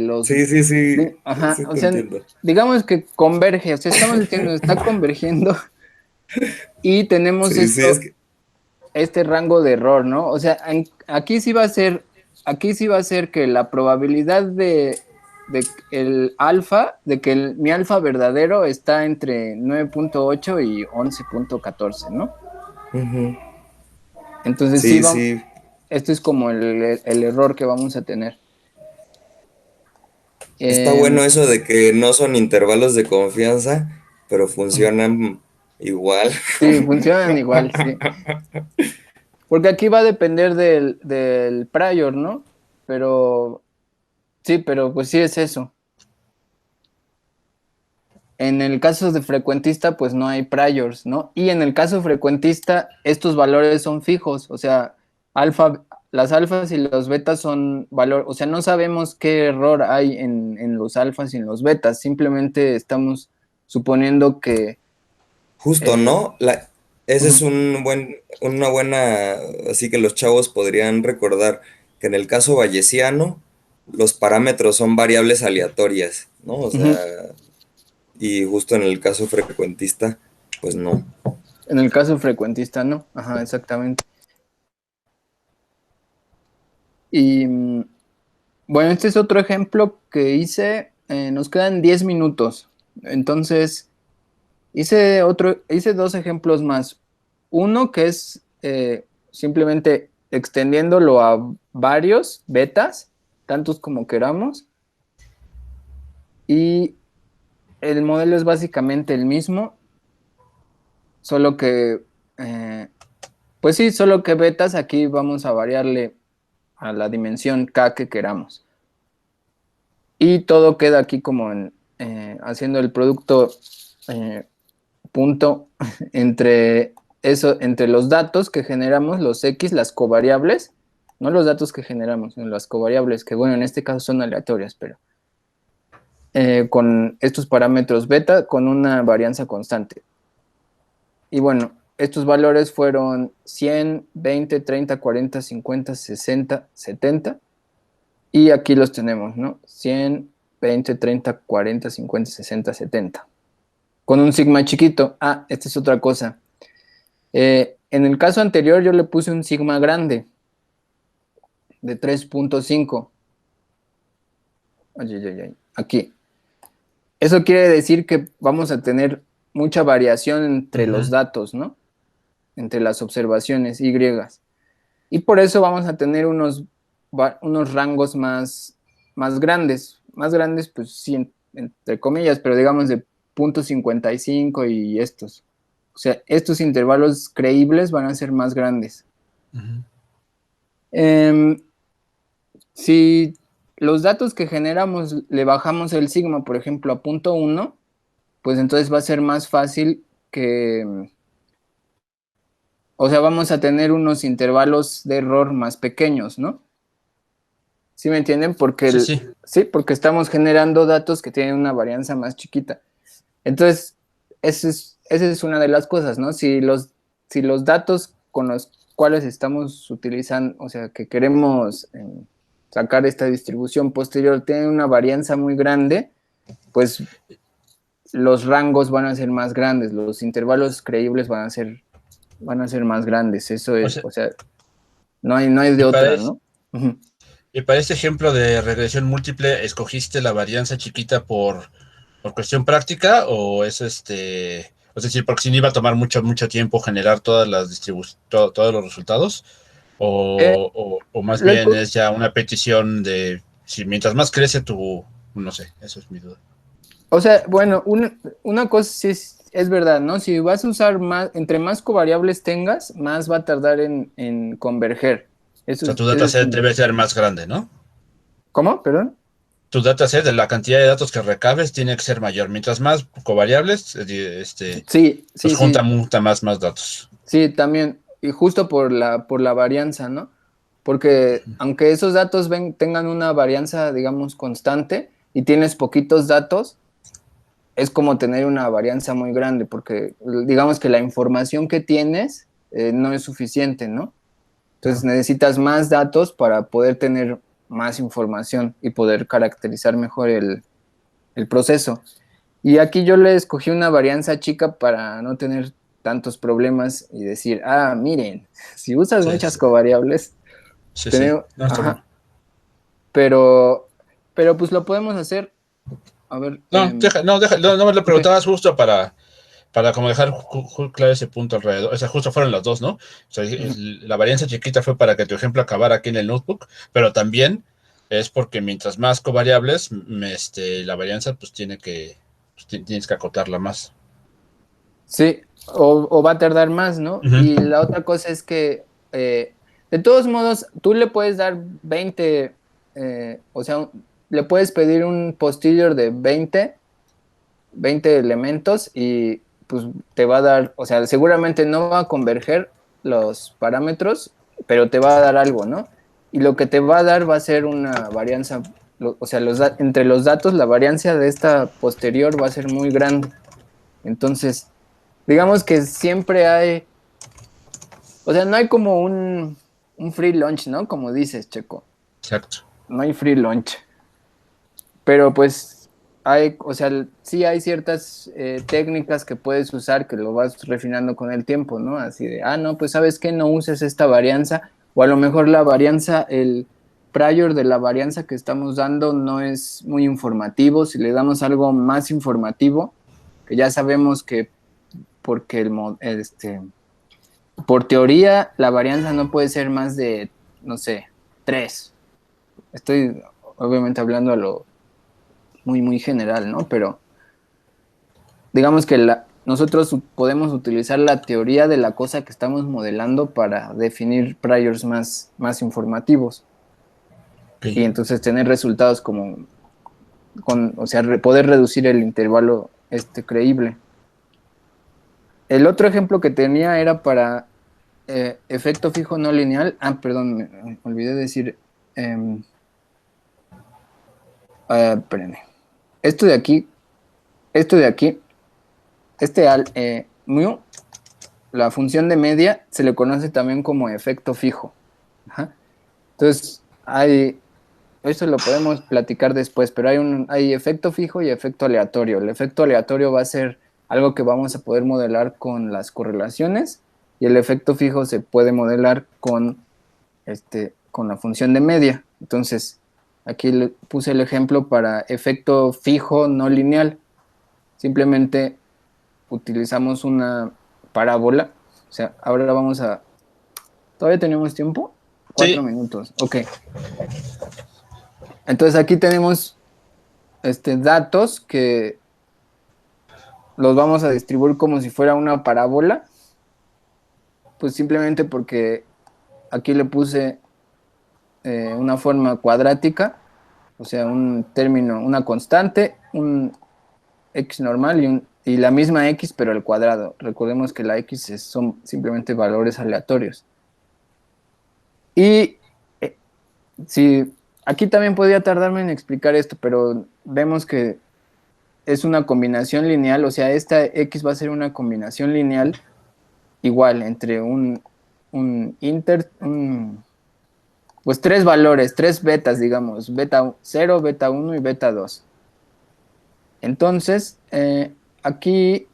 los... Sí, sí, sí, Ajá, sí o te sea, entiendo. digamos que converge, o sea, estamos diciendo, está convergiendo y tenemos Sí, sí, es que este rango de error, ¿no? O sea, aquí sí va a ser que la probabilidad de el alfa, de que mi alfa verdadero está entre 9.8 y 11.14, ¿no? ujú. Entonces sí, Sí, sí, esto es como el error que vamos a tener. está Eh, bueno eso de que no son intervalos de confianza, pero funcionan igual. sí, funcionan igual, sí. Porque aquí va a depender del prior, ¿no? Pero sí, pero pues sí es eso. En el caso de frecuentista, pues no hay priors, ¿no? Y en el caso frecuentista, estos valores son fijos, o sea, las alfas y los betas son valor, o sea, no sabemos qué error hay en los alfas y en los betas, simplemente estamos suponiendo que... Justo, eh, ¿no? Ese es ujú, una buena, así que los chavos podrían recordar que en el caso bayesiano, los parámetros son variables aleatorias, ¿no? O sea, y justo en el caso frecuentista, pues no. En el caso frecuentista, no. Ajá, exactamente. Y bueno, este es otro ejemplo que hice. Nos quedan 10 minutos. Entonces, hice dos ejemplos más. Uno que es simplemente extendiéndolo a varios betas, tantos como queramos. Y el modelo es básicamente el mismo, solo que, pues sí, solo que betas aquí vamos a variarle a la dimensión k que queramos. Y todo queda aquí como haciendo el producto punto entre los datos que generamos, los x, las covariables, no los datos que generamos, sino las covariables, que bueno, en este caso son aleatorias, pero con estos parámetros beta con una varianza constante. Y bueno, estos valores fueron 100, 20, 30, 40, 50, 60, 70. Y aquí los tenemos, ¿no? 100, 20, 30, 40, 50, 60, 70. Con un sigma chiquito. Ah, esta es otra cosa. En el caso anterior yo le puse un sigma grande de 3.5. Aquí. Eso quiere decir que vamos a tener mucha variación entre los datos, ¿no? Entre las observaciones Y. Y por eso vamos a tener unos rangos más grandes. Más grandes, pues sí, entre comillas, pero digamos de 0.55 y estos. O sea, estos intervalos creíbles van a ser más grandes. Si los datos que generamos le bajamos el sigma, por ejemplo, a 0.1, pues entonces va a ser más fácil que... O sea, vamos a tener unos intervalos de error más pequeños, ¿no? ¿Sí me entienden? Porque sí, porque estamos generando datos que tienen una varianza más chiquita. Entonces, esa es una de las cosas, ¿no? Si los datos con los cuales estamos utilizando, o sea, que queremos sacar esta distribución posterior, tienen una varianza muy grande, pues los rangos van a ser más grandes, los intervalos creíbles van a ser más grandes. Eso es, o sea no hay de otra, ¿no? Y para este ejemplo de regresión múltiple, ¿escogiste la varianza chiquita por cuestión práctica o es es decir, porque si no iba a tomar mucho tiempo generar todas las todos los resultados? O más bien es ya una petición de si mientras más crece no sé, eso es mi duda. O sea, bueno, una cosa sí es verdad, ¿no? Si vas a usar entre más covariables tengas, más va a tardar en converger. Eso, o sea, tu dataset debe ser más grande, ¿no? ¿Cómo? ¿Perdón? Tu dataset, de la cantidad de datos que recabes, tiene que ser mayor. Mientras más covariables, pues junta más datos. Sí, también. Y justo por la varianza, ¿no? Porque aunque esos datos tengan una varianza, digamos, constante, y tienes poquitos datos, es como tener una varianza muy grande, porque digamos que la información que tienes no es suficiente, ¿no? Entonces necesitas más datos para poder tener más información y poder caracterizar mejor el proceso. Y aquí yo le escogí una varianza chica para no tener tantos problemas y decir, miren, si usas muchas covariables, tenemos, pero pues lo podemos hacer. A ver. No me lo preguntabas justo para como dejar claro ese punto alrededor. O sea, justo fueron las dos, ¿no? O sea, la varianza chiquita fue para que tu ejemplo acabara aquí en el notebook, pero también es porque mientras más covariables, la varianza pues tienes que acotarla más. Sí, o va a tardar más, ¿no? Y la otra cosa es que, de todos modos, tú le puedes dar 20, o sea, le puedes pedir un posterior de 20 elementos y pues te va a dar, o sea, seguramente no va a converger los parámetros, pero te va a dar algo, ¿no? Y lo que te va a dar va a ser una varianza, o sea, entre los datos, la varianza de esta posterior va a ser muy grande. Entonces, digamos que siempre hay, o sea, no hay como un free lunch, ¿no? Como dices, Checo. Exacto. no hay free lunch. Pero pues hay, o sea, sí hay ciertas técnicas que puedes usar que lo vas refinando con el tiempo, ¿no? Así de, no, pues sabes que no uses esta varianza, o a lo mejor la varianza, el prior de la varianza que estamos dando no es muy informativo. Si le damos algo más informativo, que ya sabemos que porque por teoría la varianza no puede ser más de, no sé, 3. Estoy obviamente hablando a lo muy, muy general, ¿no? Pero digamos que nosotros podemos utilizar la teoría de la cosa que estamos modelando para definir priors más informativos. Okay. Y entonces tener resultados como, o sea, poder reducir el intervalo creíble. El otro ejemplo que tenía era para efecto fijo no lineal. Perdón, me olvidé decir. Espérenme. Esto de aquí, mu, la función de media, se le conoce también como efecto fijo. Ajá. Entonces, esto lo podemos platicar después, pero hay efecto fijo y efecto aleatorio. El efecto aleatorio va a ser algo que vamos a poder modelar con las correlaciones, y el efecto fijo se puede modelar con la función de media. Entonces, aquí le puse el ejemplo para efecto fijo no lineal. Simplemente utilizamos una parábola. O sea, ahora ¿todavía tenemos tiempo? 4 minutos. Ok. Entonces aquí tenemos datos que los vamos a distribuir como si fuera una parábola. Pues simplemente porque aquí le puse una forma cuadrática, o sea, un término, una constante, un x normal y la misma x, pero al cuadrado. Recordemos que la x son simplemente valores aleatorios. Y sí, aquí también podría tardarme en explicar esto, pero vemos que es una combinación lineal, o sea, esta x va a ser una combinación lineal igual entre pues 3 valores, 3 betas, digamos, beta 0, beta 1 y beta 2. Entonces, aquí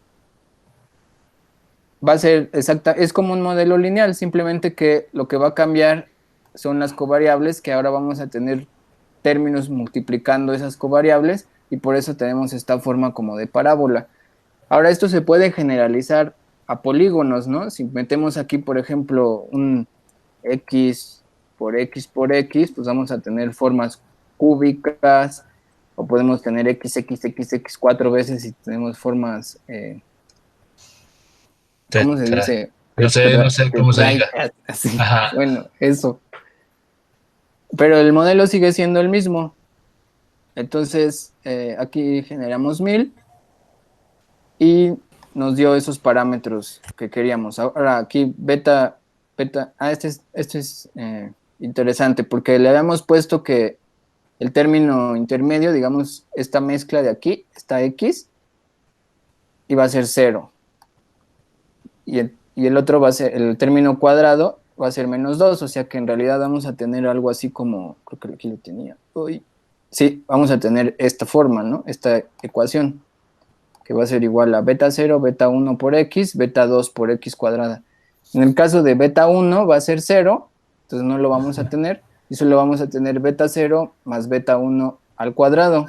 va a ser es como un modelo lineal, simplemente que lo que va a cambiar son las covariables, que ahora vamos a tener términos multiplicando esas covariables, y por eso tenemos esta forma como de parábola. Ahora, esto se puede generalizar a polígonos, ¿no? Si metemos aquí, por ejemplo, un x por x por x, pues vamos a tener formas cúbicas, o podemos tener x 4 veces y tenemos formas, ¿cómo se dice? No sé cómo se diga. Así. Bueno, eso. Pero el modelo sigue siendo el mismo. Entonces, aquí generamos 1000 y nos dio esos parámetros que queríamos. Ahora aquí beta, este es interesante, porque le habíamos puesto que el término intermedio, digamos, esta mezcla de aquí, esta x, iba a ser 0. Y el otro va a ser, el término cuadrado va a ser -2, o sea que en realidad vamos a tener algo así como, creo que aquí lo tenía. Sí, vamos a tener esta forma, ¿no? Esta ecuación, que va a ser igual a beta 0, beta 1 por x, beta 2 por x cuadrada. En el caso de beta 1 va a ser 0, entonces no lo vamos a tener, y solo vamos a tener beta 0 más beta 1 al cuadrado.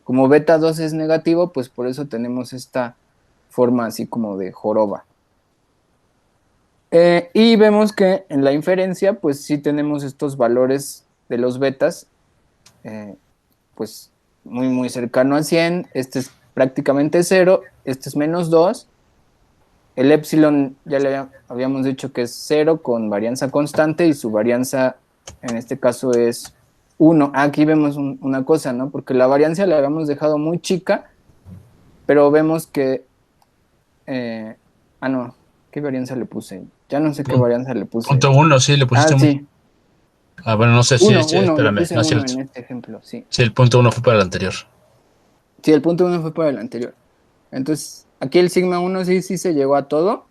Como beta 2 es negativo, pues por eso tenemos esta forma así como de joroba. Y vemos que en la inferencia, pues sí tenemos estos valores de los betas, pues muy, muy cercano a 100. Este es prácticamente 0, este es -2. El epsilon ya le habíamos dicho que es 0 con varianza constante, y su varianza en este caso es 1. Aquí vemos una cosa, ¿no? Porque la varianza la habíamos dejado muy chica, pero vemos que... no, ¿qué varianza le puse? Ya no sé qué varianza le puse. Punto 1, sí, le pusiste sí. Bueno, no sé si... Espérame, le puse no es cierto. En este ejemplo, sí. Sí, el punto 1 fue para el anterior. Sí, el punto 1 fue para el anterior. Entonces, aquí el sigma 1 sí se llegó a todo.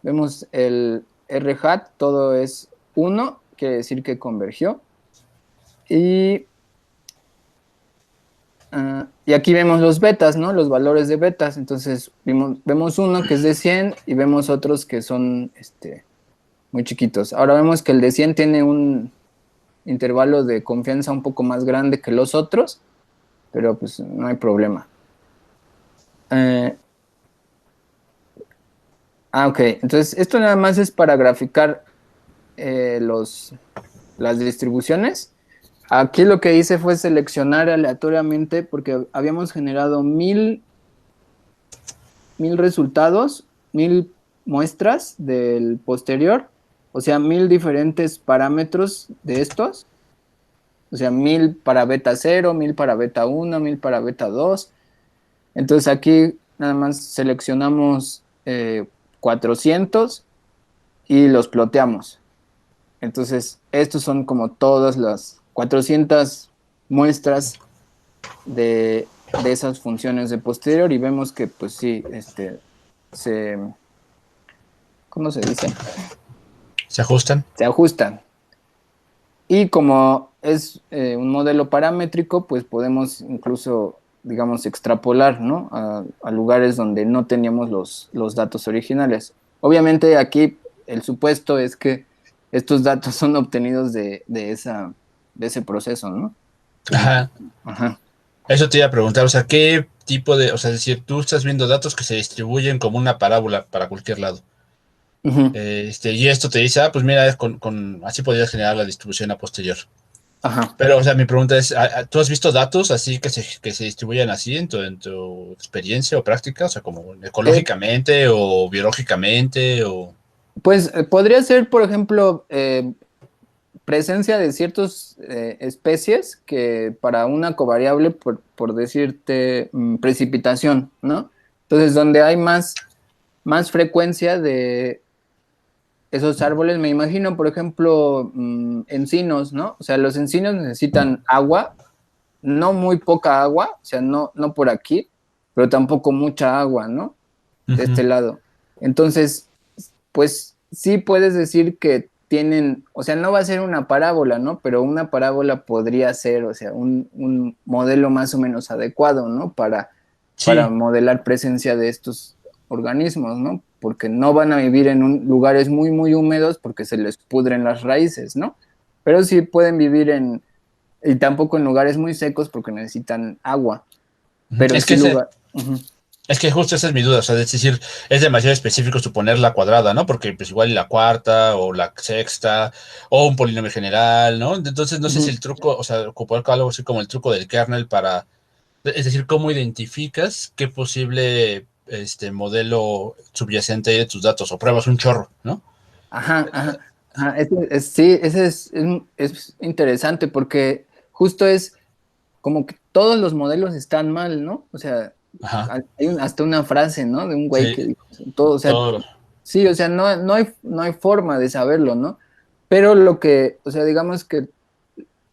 Vemos el R hat, todo es 1, quiere decir que convergió. Y aquí vemos los betas, ¿no? Los valores de betas. Entonces, vemos uno que es de 100 y vemos otros que son muy chiquitos. Ahora vemos que el de 100 tiene un intervalo de confianza un poco más grande que los otros, pero pues no hay problema. Ok. Entonces, esto nada más es para graficar las distribuciones. Aquí lo que hice fue seleccionar aleatoriamente porque habíamos generado 1000 resultados, 1000 muestras del posterior, o sea, 1000 diferentes parámetros de estos, o sea, 1000 para beta 0, 1000 para beta 1, 1000 para beta 2. Entonces aquí nada más seleccionamos 400 y los ploteamos. Entonces, estos son como todas las 400 muestras de esas funciones de posterior y vemos que, pues sí, ¿cómo se dice? ¿Se ajustan? Se ajustan. Y como es un modelo paramétrico, pues podemos incluso, digamos, extrapolar, ¿no? A lugares donde no teníamos los datos originales. Obviamente aquí el supuesto es que estos datos son obtenidos de ese proceso, ¿no? Ajá. Ajá. Eso te iba a preguntar, o sea, ¿qué tipo de, o sea, es decir, tú estás viendo datos que se distribuyen como una parábola para cualquier lado? Uh-huh. Y esto te dice, pues mira, así podrías generar la distribución a posterior. Ajá. Pero, o sea, mi pregunta es, ¿tú has visto datos así que se distribuyan así en tu experiencia o práctica? O sea, como ecológicamente o biológicamente o... Pues podría ser, por ejemplo, presencia de ciertas especies que para una covariable, por decirte, precipitación, ¿no? Entonces, donde hay más frecuencia de esos árboles, me imagino, por ejemplo, encinos, ¿no? O sea, los encinos necesitan agua, no muy poca agua, o sea, no por aquí, pero tampoco mucha agua, ¿no? De este lado. Entonces, pues sí puedes decir que tienen, o sea, no va a ser una parábola, ¿no? Pero una parábola podría ser, o sea, un modelo más o menos adecuado, ¿no? Para modelar presencia de estos organismos, ¿no? Porque no van a vivir en lugares muy, muy húmedos porque se les pudren las raíces, ¿no? Pero sí pueden vivir y tampoco en lugares muy secos porque necesitan agua. Pero es sí que es que justo esa es mi duda, o sea, es decir, es demasiado específico suponer la cuadrada, ¿no? Porque pues igual la cuarta o la sexta o un polinomio general, ¿no? Entonces no sé si el truco, o sea, ocupar algo así como el truco del kernel para, es decir, cómo identificas qué posible modelo subyacente hay de tus datos o pruebas un chorro, ¿no? Ajá. Sí, ese es interesante porque justo es como que todos los modelos están mal, ¿no? O sea, Ajá. hay hasta una frase, ¿no? De un güey Sí, que dijo, todo, o sea, todo. sí, o sea, no hay forma de saberlo, ¿no? Pero o sea, digamos que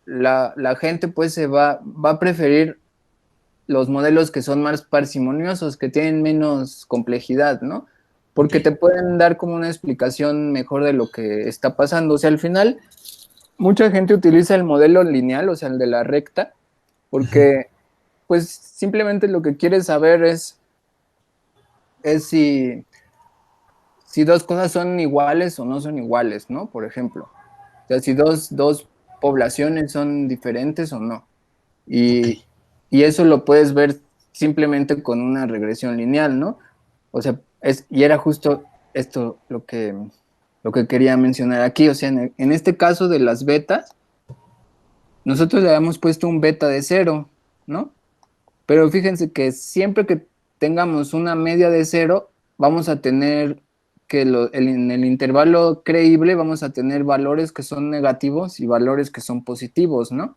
la gente pues va a preferir los modelos que son más parsimoniosos, que tienen menos complejidad, ¿no? Porque Okay. te pueden dar como una explicación mejor de lo que está pasando. O sea, al final, mucha gente utiliza el modelo lineal, o sea, el de la recta, porque pues simplemente lo que quieres saber es si dos cosas son iguales o no son iguales, ¿no? Por ejemplo. O sea, si dos poblaciones son diferentes o no. Y, Okay. y eso lo puedes ver simplemente con una regresión lineal, ¿no? O sea, y era justo esto lo que quería mencionar aquí. O sea, en este caso de las betas, nosotros le habíamos puesto un beta de 0, ¿no? Pero fíjense que siempre que tengamos una media de 0, vamos a tener en el intervalo creíble vamos a tener valores que son negativos y valores que son positivos, ¿no?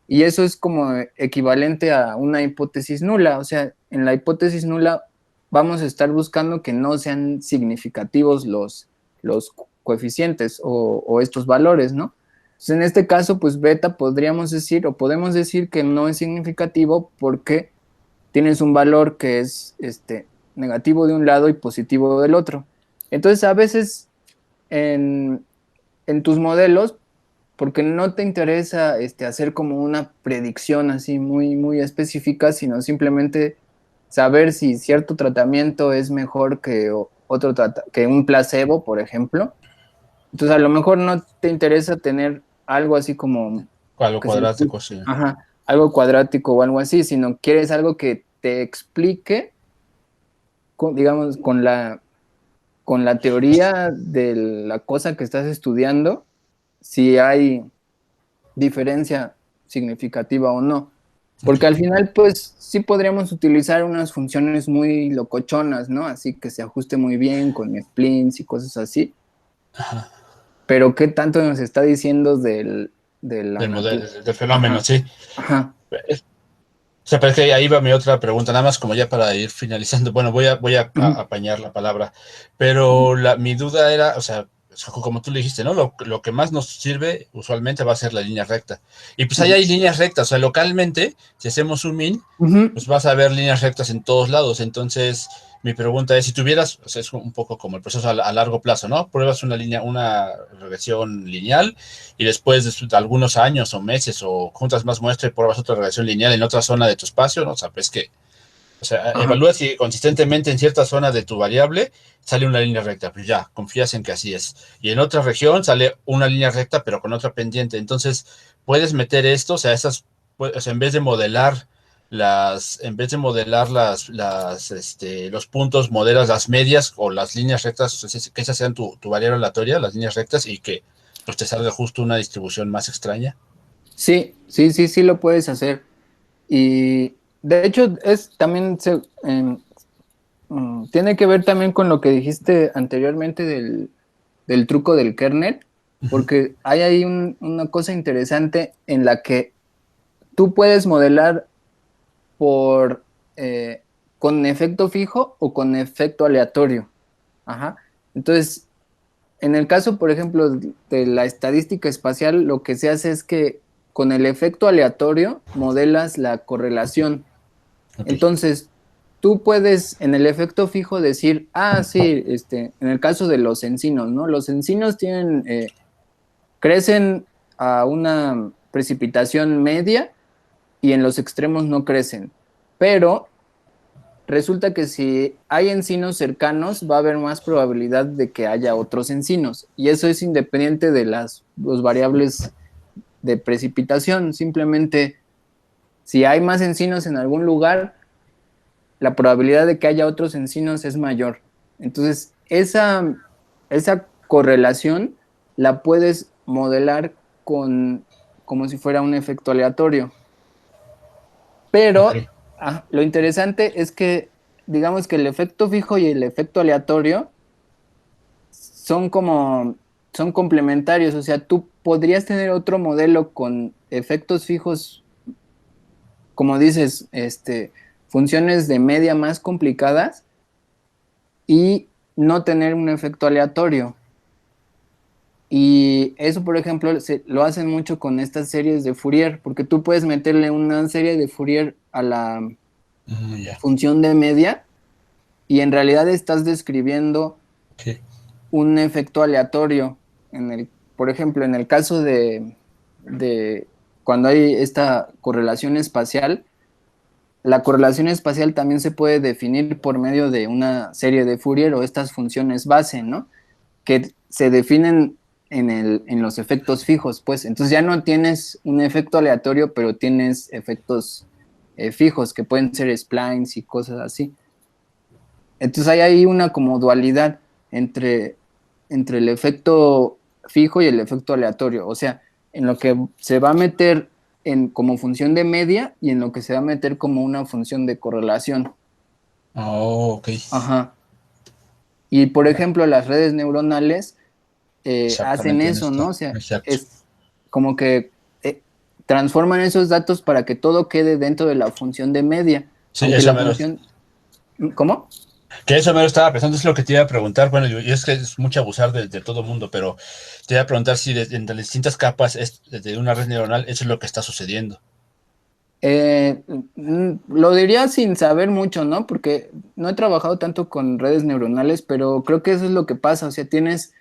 Y eso es como equivalente a una hipótesis nula. O sea, en la hipótesis nula vamos a estar buscando que no sean significativos los coeficientes o estos valores, ¿no? Entonces, en este caso, pues beta podríamos decir o podemos decir que no es significativo porque tienes un valor que es negativo de un lado y positivo del otro. Entonces, a veces en tus modelos porque no te interesa hacer como una predicción así muy, muy específica, sino simplemente saber si cierto tratamiento es mejor que que un placebo, por ejemplo. Entonces, a lo mejor no te interesa tener algo así como Algo que se, cuadrático, sí. ajá, algo cuadrático o algo así, sino quieres algo que te explique, digamos, con la teoría de la cosa que estás estudiando, si hay diferencia significativa o no. Ok. Porque al final, pues, sí podríamos utilizar unas funciones muy locochonas, ¿no? Así que se ajuste muy bien con splints y cosas así. Ajá. Pero ¿qué tanto nos está diciendo de la Del modelo, naturaleza? del fenómeno, Ajá, sí. ajá. O sea, pero es que ahí va mi otra pregunta, nada más como ya para ir finalizando. Bueno, voy a Ujú, apañar la palabra, ujú, pero mi duda era, o sea, como tú le dijiste, ¿no? Lo que más nos sirve usualmente va a ser la línea recta. Y pues ahí ujú, hay líneas rectas, o sea, localmente, si hacemos un min, ujú. pues vas a ver líneas rectas en todos lados. Entonces, mi pregunta es, si tuvieras, o sea, es un poco como el proceso a largo plazo, ¿no? Pruebas una regresión lineal y después de algunos años o meses o juntas más muestras y pruebas otra regresión lineal en otra zona de tu espacio, ¿no? O sea, pues que, o sea, Ajá. evalúas si consistentemente en cierta zona de tu variable sale una línea recta, pues ya, confías en que así es. Y en otra región sale una línea recta, pero con otra pendiente. Entonces, puedes meter esto, o sea, o sea, en vez de modelar los puntos, modelas las medias o las líneas rectas, o sea, que esas sean tu variable aleatoria, las líneas rectas, y que pues te salga justo una distribución más extraña. Sí, sí, sí, sí lo puedes hacer. Y de hecho, tiene que ver también con lo que dijiste anteriormente del truco del kernel, Ujú. porque hay ahí una cosa interesante en la que tú puedes modelar por con efecto fijo o con efecto aleatorio. Ajá. Entonces, en el caso, por ejemplo, de la estadística espacial, lo que se hace es que con el efecto aleatorio modelas la correlación. Ok. Entonces, tú puedes en el efecto fijo decir, ah, sí, en el caso de los encinos, ¿no? Los encinos crecen a una precipitación media y en los extremos no crecen. Pero resulta que si hay encinos cercanos, va a haber más probabilidad de que haya otros encinos. Y eso es independiente de los variables de precipitación. Simplemente, si hay más encinos en algún lugar, la probabilidad de que haya otros encinos es mayor. Entonces, esa correlación la puedes modelar como si fuera un efecto aleatorio. Ok. Pero lo interesante es que, digamos que el efecto fijo y el efecto aleatorio son son complementarios. O sea, tú podrías tener otro modelo con efectos fijos, como dices, funciones de media más complicadas y no tener un efecto aleatorio. Y eso, por ejemplo, lo hacen mucho con estas series de Fourier, porque tú puedes meterle una serie de Fourier a la Ya. función de media y en realidad estás describiendo Sí. un efecto aleatorio. Por ejemplo, en el caso de cuando hay esta correlación espacial, la correlación espacial también se puede definir por medio de una serie de Fourier o estas funciones base, ¿no? Que se definen en los efectos fijos, pues. Entonces ya no tienes un efecto aleatorio, pero tienes efectos fijos, que pueden ser splines y cosas así. Entonces hay ahí una como dualidad entre, entre el efecto fijo y el efecto aleatorio. O sea, en lo que se va a meter como función de media y en lo que se va a meter como una función de correlación. Oh, ok. Ajá. Y por ejemplo, las redes neuronales hacen Exactamente en eso, ¿no? esto. O sea, Exacto. es como que transforman esos datos para que todo quede dentro de la función de media. Sí, Aunque eso la me lo, función... ¿Cómo? que eso me lo estaba pensando, es lo que te iba a preguntar. Bueno, y es que es mucho abusar de todo mundo, pero te iba a preguntar si entre las distintas capas de una red neuronal eso es lo que está sucediendo. Lo diría sin saber mucho, ¿no? Porque no he trabajado tanto con redes neuronales, pero creo que eso es lo que pasa. O sea, tienes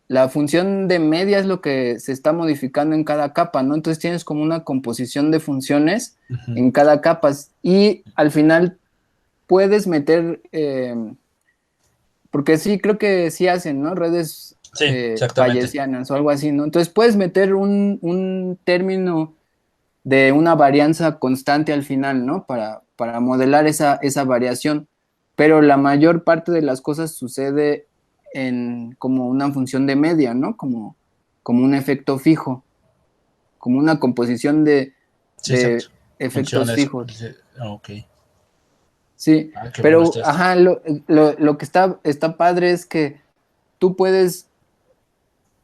la función de media es lo que se está modificando en cada capa, ¿no? Entonces tienes como una composición de funciones en cada capa y al final puedes meter, porque sí, creo que sí hacen, ¿no? Redes Sí, exactamente. bayesianas o algo así, ¿no? Entonces puedes meter un término de una varianza constante al final, ¿no? Para modelar esa variación, pero la mayor parte de las cosas sucede en como una función de media, ¿no? Como un efecto fijo, como una composición Sí, exacto. de efectos Funciones. fijos. Ok. Sí, Ah, qué bueno pero está esto. ajá, lo que está padre es que tú puedes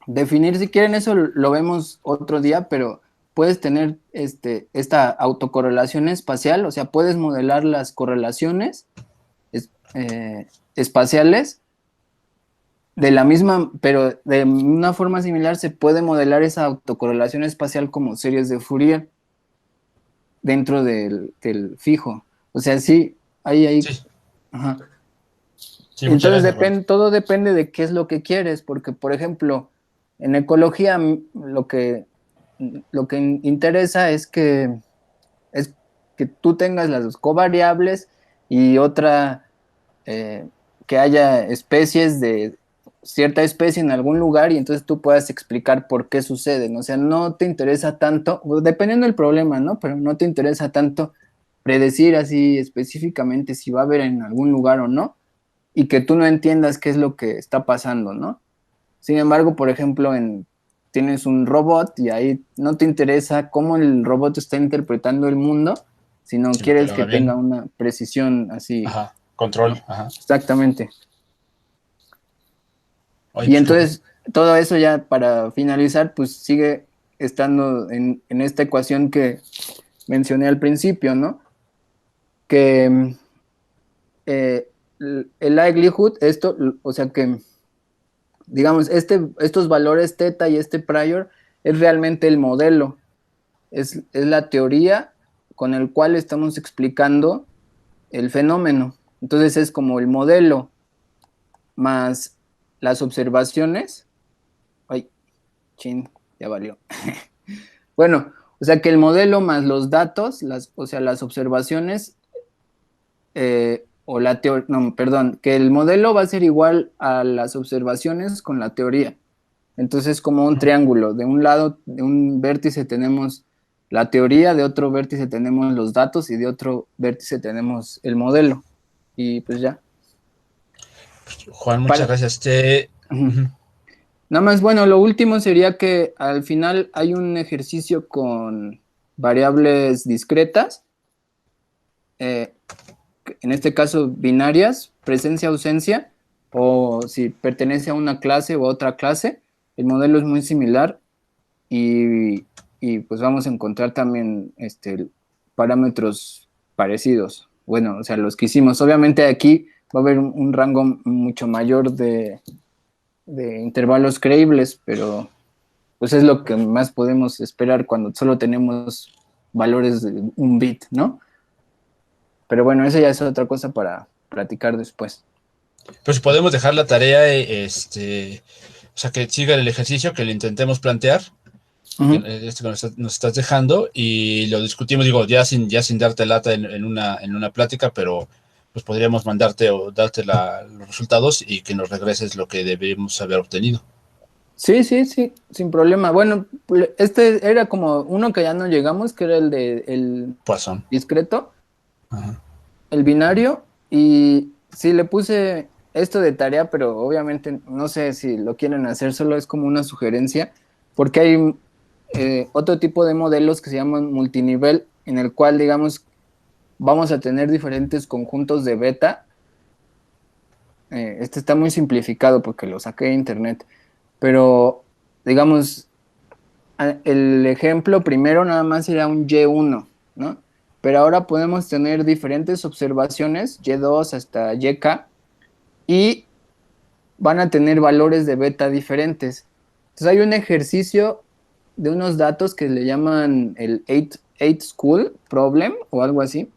definir, si quieren, eso lo vemos otro día, pero puedes tener esta autocorrelación espacial, o sea, puedes modelar las correlaciones espaciales de la misma, pero de una forma similar se puede modelar esa autocorrelación espacial como series de Fourier dentro del fijo. O sea, sí, Sí, ajá. sí, muchas Entonces gracias, Juan. todo depende de qué es lo que quieres, porque por ejemplo, en ecología lo que interesa es que tú tengas las covariables y otra, que haya especies de cierta especie en algún lugar y entonces tú puedas explicar por qué suceden. O sea, no te interesa tanto, dependiendo del problema, ¿no? Pero no te interesa tanto predecir así específicamente si va a haber en algún lugar o no y que tú no entiendas qué es lo que está pasando, ¿no? Sin embargo, por ejemplo, tienes un robot y ahí no te interesa cómo el robot está interpretando el mundo, sino Sino que quieres lo que haga tenga bien. una precisión así, Ajá. Control. ¿no? Ajá. Exactamente. Oye, Y pues qué bueno. entonces, todo eso ya para finalizar, pues sigue estando en esta ecuación que mencioné al principio, ¿no? Que el likelihood, o sea que digamos, estos valores teta y este prior es realmente el modelo, es la teoría con el cual estamos explicando el fenómeno. Entonces es como el modelo más las observaciones. Ay, chin, ya valió. Bueno, o sea que el modelo más los datos, o sea, las observaciones, o la teoría, no, perdón, que el modelo va a ser igual a las observaciones con la teoría. Entonces, como un triángulo, de un lado, de un vértice tenemos la teoría, de otro vértice tenemos los datos y de otro vértice tenemos el modelo. Y pues ya. Juan, muchas Para, gracias. Ujú. Nada más, bueno, lo último sería que al final hay un ejercicio con variables discretas, eh, en este caso binarias, presencia-ausencia, o si pertenece a una clase o a otra clase. El modelo es muy similar y, pues vamos a encontrar también parámetros parecidos. Bueno, o sea, los que hicimos. Obviamente aquí va a haber un rango mucho mayor de intervalos creíbles, pero pues es lo que más podemos esperar cuando solo tenemos valores de un bit, ¿no? Pero bueno, eso ya es otra cosa para platicar después. Pues podemos dejar la tarea, o sea, que siga el ejercicio, que lo intentemos plantear, Ujú. que nos estás dejando, y lo discutimos, digo, ya sin darte lata en una plática, pero pues podríamos mandarte o darte los resultados y que nos regreses lo que debemos haber obtenido. Sí, sí, sí, sin problema. Bueno, este era como uno que ya no llegamos, que era el Poisson. discreto, Ajá. el binario, y sí le puse esto de tarea, pero obviamente no sé si lo quieren hacer, solo es como una sugerencia, porque hay otro tipo de modelos que se llaman multinivel, en el cual, digamos, vamos a tener diferentes conjuntos de beta. Este está muy simplificado porque lo saqué de internet, pero digamos, el ejemplo primero nada más era un Y1, ¿no? Pero ahora podemos tener diferentes observaciones, Y2 hasta YK, y van a tener valores de beta diferentes. Entonces hay un ejercicio de unos datos que le llaman el 8 School Problem o algo así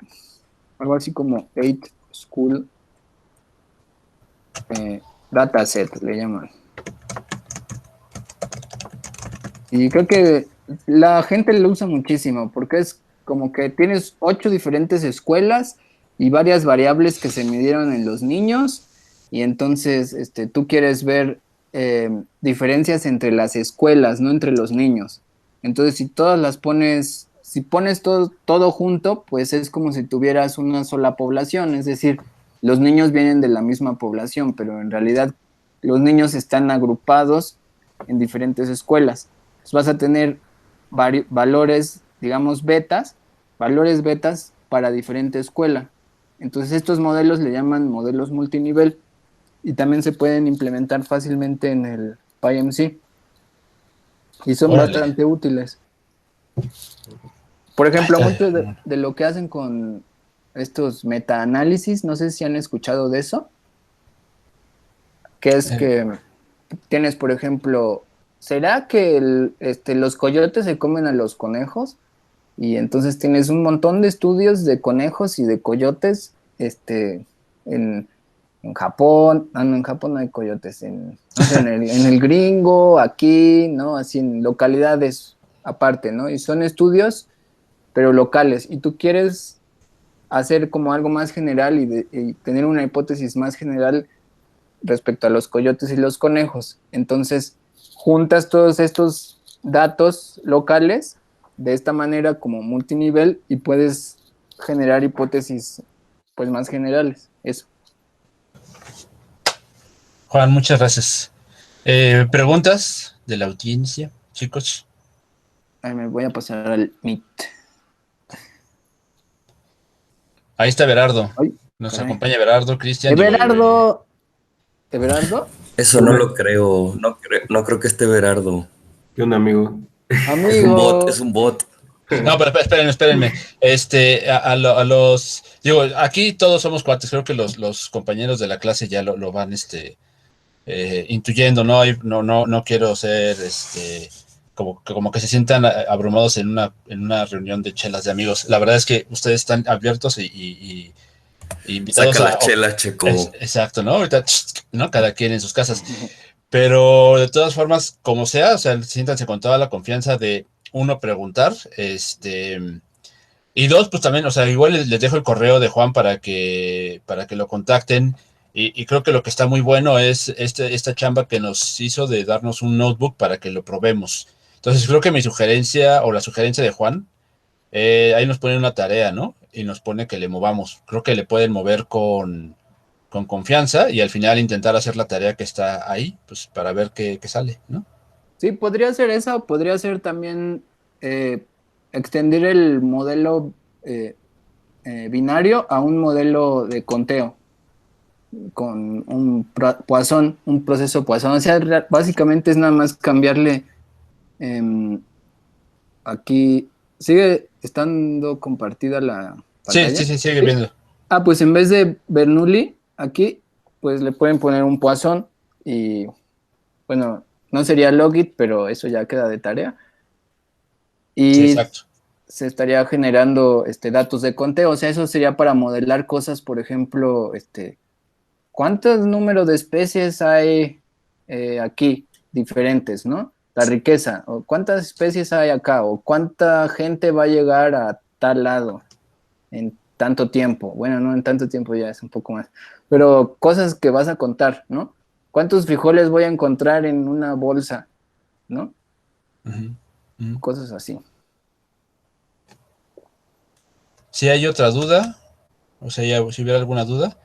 como 8 School Dataset le llaman. Y creo que la gente lo usa muchísimo porque es como que tienes 8 diferentes escuelas y varias variables que se midieron en los niños y entonces tú quieres ver diferencias entre las escuelas, no entre los niños. Entonces si todas las pones, si pones todo junto, pues es como si tuvieras una sola población, es decir, los niños vienen de la misma población, pero en realidad los niños están agrupados en diferentes escuelas. Pues vas a tener valores, digamos, valores betas para diferente escuela. Entonces estos modelos le llaman modelos multinivel y también se pueden implementar fácilmente en el PyMC y son Órale. bastante útiles. Por ejemplo, Ay, mucho de lo que hacen con estos metaanálisis, no sé si han escuchado de eso, que es que tienes, por ejemplo, ¿será que los coyotes se comen a los conejos? Y entonces tienes un montón de estudios de conejos y de coyotes en, en Japón. Ah, no, en Japón no hay coyotes. No sé, en el gringo, aquí, ¿no? Así en localidades aparte, ¿no? Y son estudios, pero locales. Y tú quieres hacer como algo más general y tener una hipótesis más general respecto a los coyotes y los conejos. Entonces, juntas todos estos datos locales de esta manera como multinivel y puedes generar hipótesis pues más generales. Eso. Juan, muchas gracias. ¿Preguntas de la audiencia, chicos? Ahí me voy a pasar al Meet. Ahí está Berardo. Ay, Nos caray. acompaña Berardo, Cristian. Everardo. ¿Everardo? Eso no lo creo, no creo que esté Berardo. ¿Qué onda, amigo? Es un bot, Amigo. es un bot. No, pero espérenme. A los. Digo, aquí todos somos cuates. Creo que los compañeros de la clase ya lo van intuyendo. No quiero ser como que se sientan abrumados en una reunión de chelas de amigos. La verdad es que ustedes están abiertos y invitados Saca la chela, Checo. exacto, ¿no? Ahorita, ¿no? Cada quien en sus casas. Pero de todas formas, como sea, o sea, siéntanse con toda la confianza de uno preguntar, y dos, pues también, o sea, igual les dejo el correo de Juan para que lo contacten. Y creo que lo que está muy bueno es esta chamba que nos hizo de darnos un notebook para que lo probemos. Entonces creo que mi sugerencia o la sugerencia de Juan, ahí nos pone una tarea, ¿no? Y nos pone que le movamos. Creo que le pueden mover con confianza y al final intentar hacer la tarea que está ahí, pues para ver qué sale, ¿no? Sí, podría ser esa o podría ser también extender el modelo binario a un modelo de conteo con Poisson, un proceso Poisson. O sea, básicamente es nada más cambiarle aquí. ¿Sigue estando compartida la pantalla? Sí, sigue ¿Sí? viendo. Ah, pues en vez de Bernoulli, aquí, pues le pueden poner un Poisson y, bueno, no sería Logit, pero eso ya queda de tarea. Sí, Y exacto. se estaría generando datos de conteo. O sea, eso sería para modelar cosas, por ejemplo, ¿cuántos números de especies hay aquí diferentes, ¿no? La riqueza, o cuántas especies hay acá, o cuánta gente va a llegar a tal lado en tanto tiempo. Bueno, no en tanto tiempo, ya es un poco más. Pero cosas que vas a contar, ¿no? ¿Cuántos frijoles voy a encontrar en una bolsa, ¿no? Cosas así. Si hay otra duda, o sea, si hubiera alguna duda,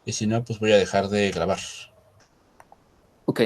y si no, pues voy a dejar de grabar. Ok.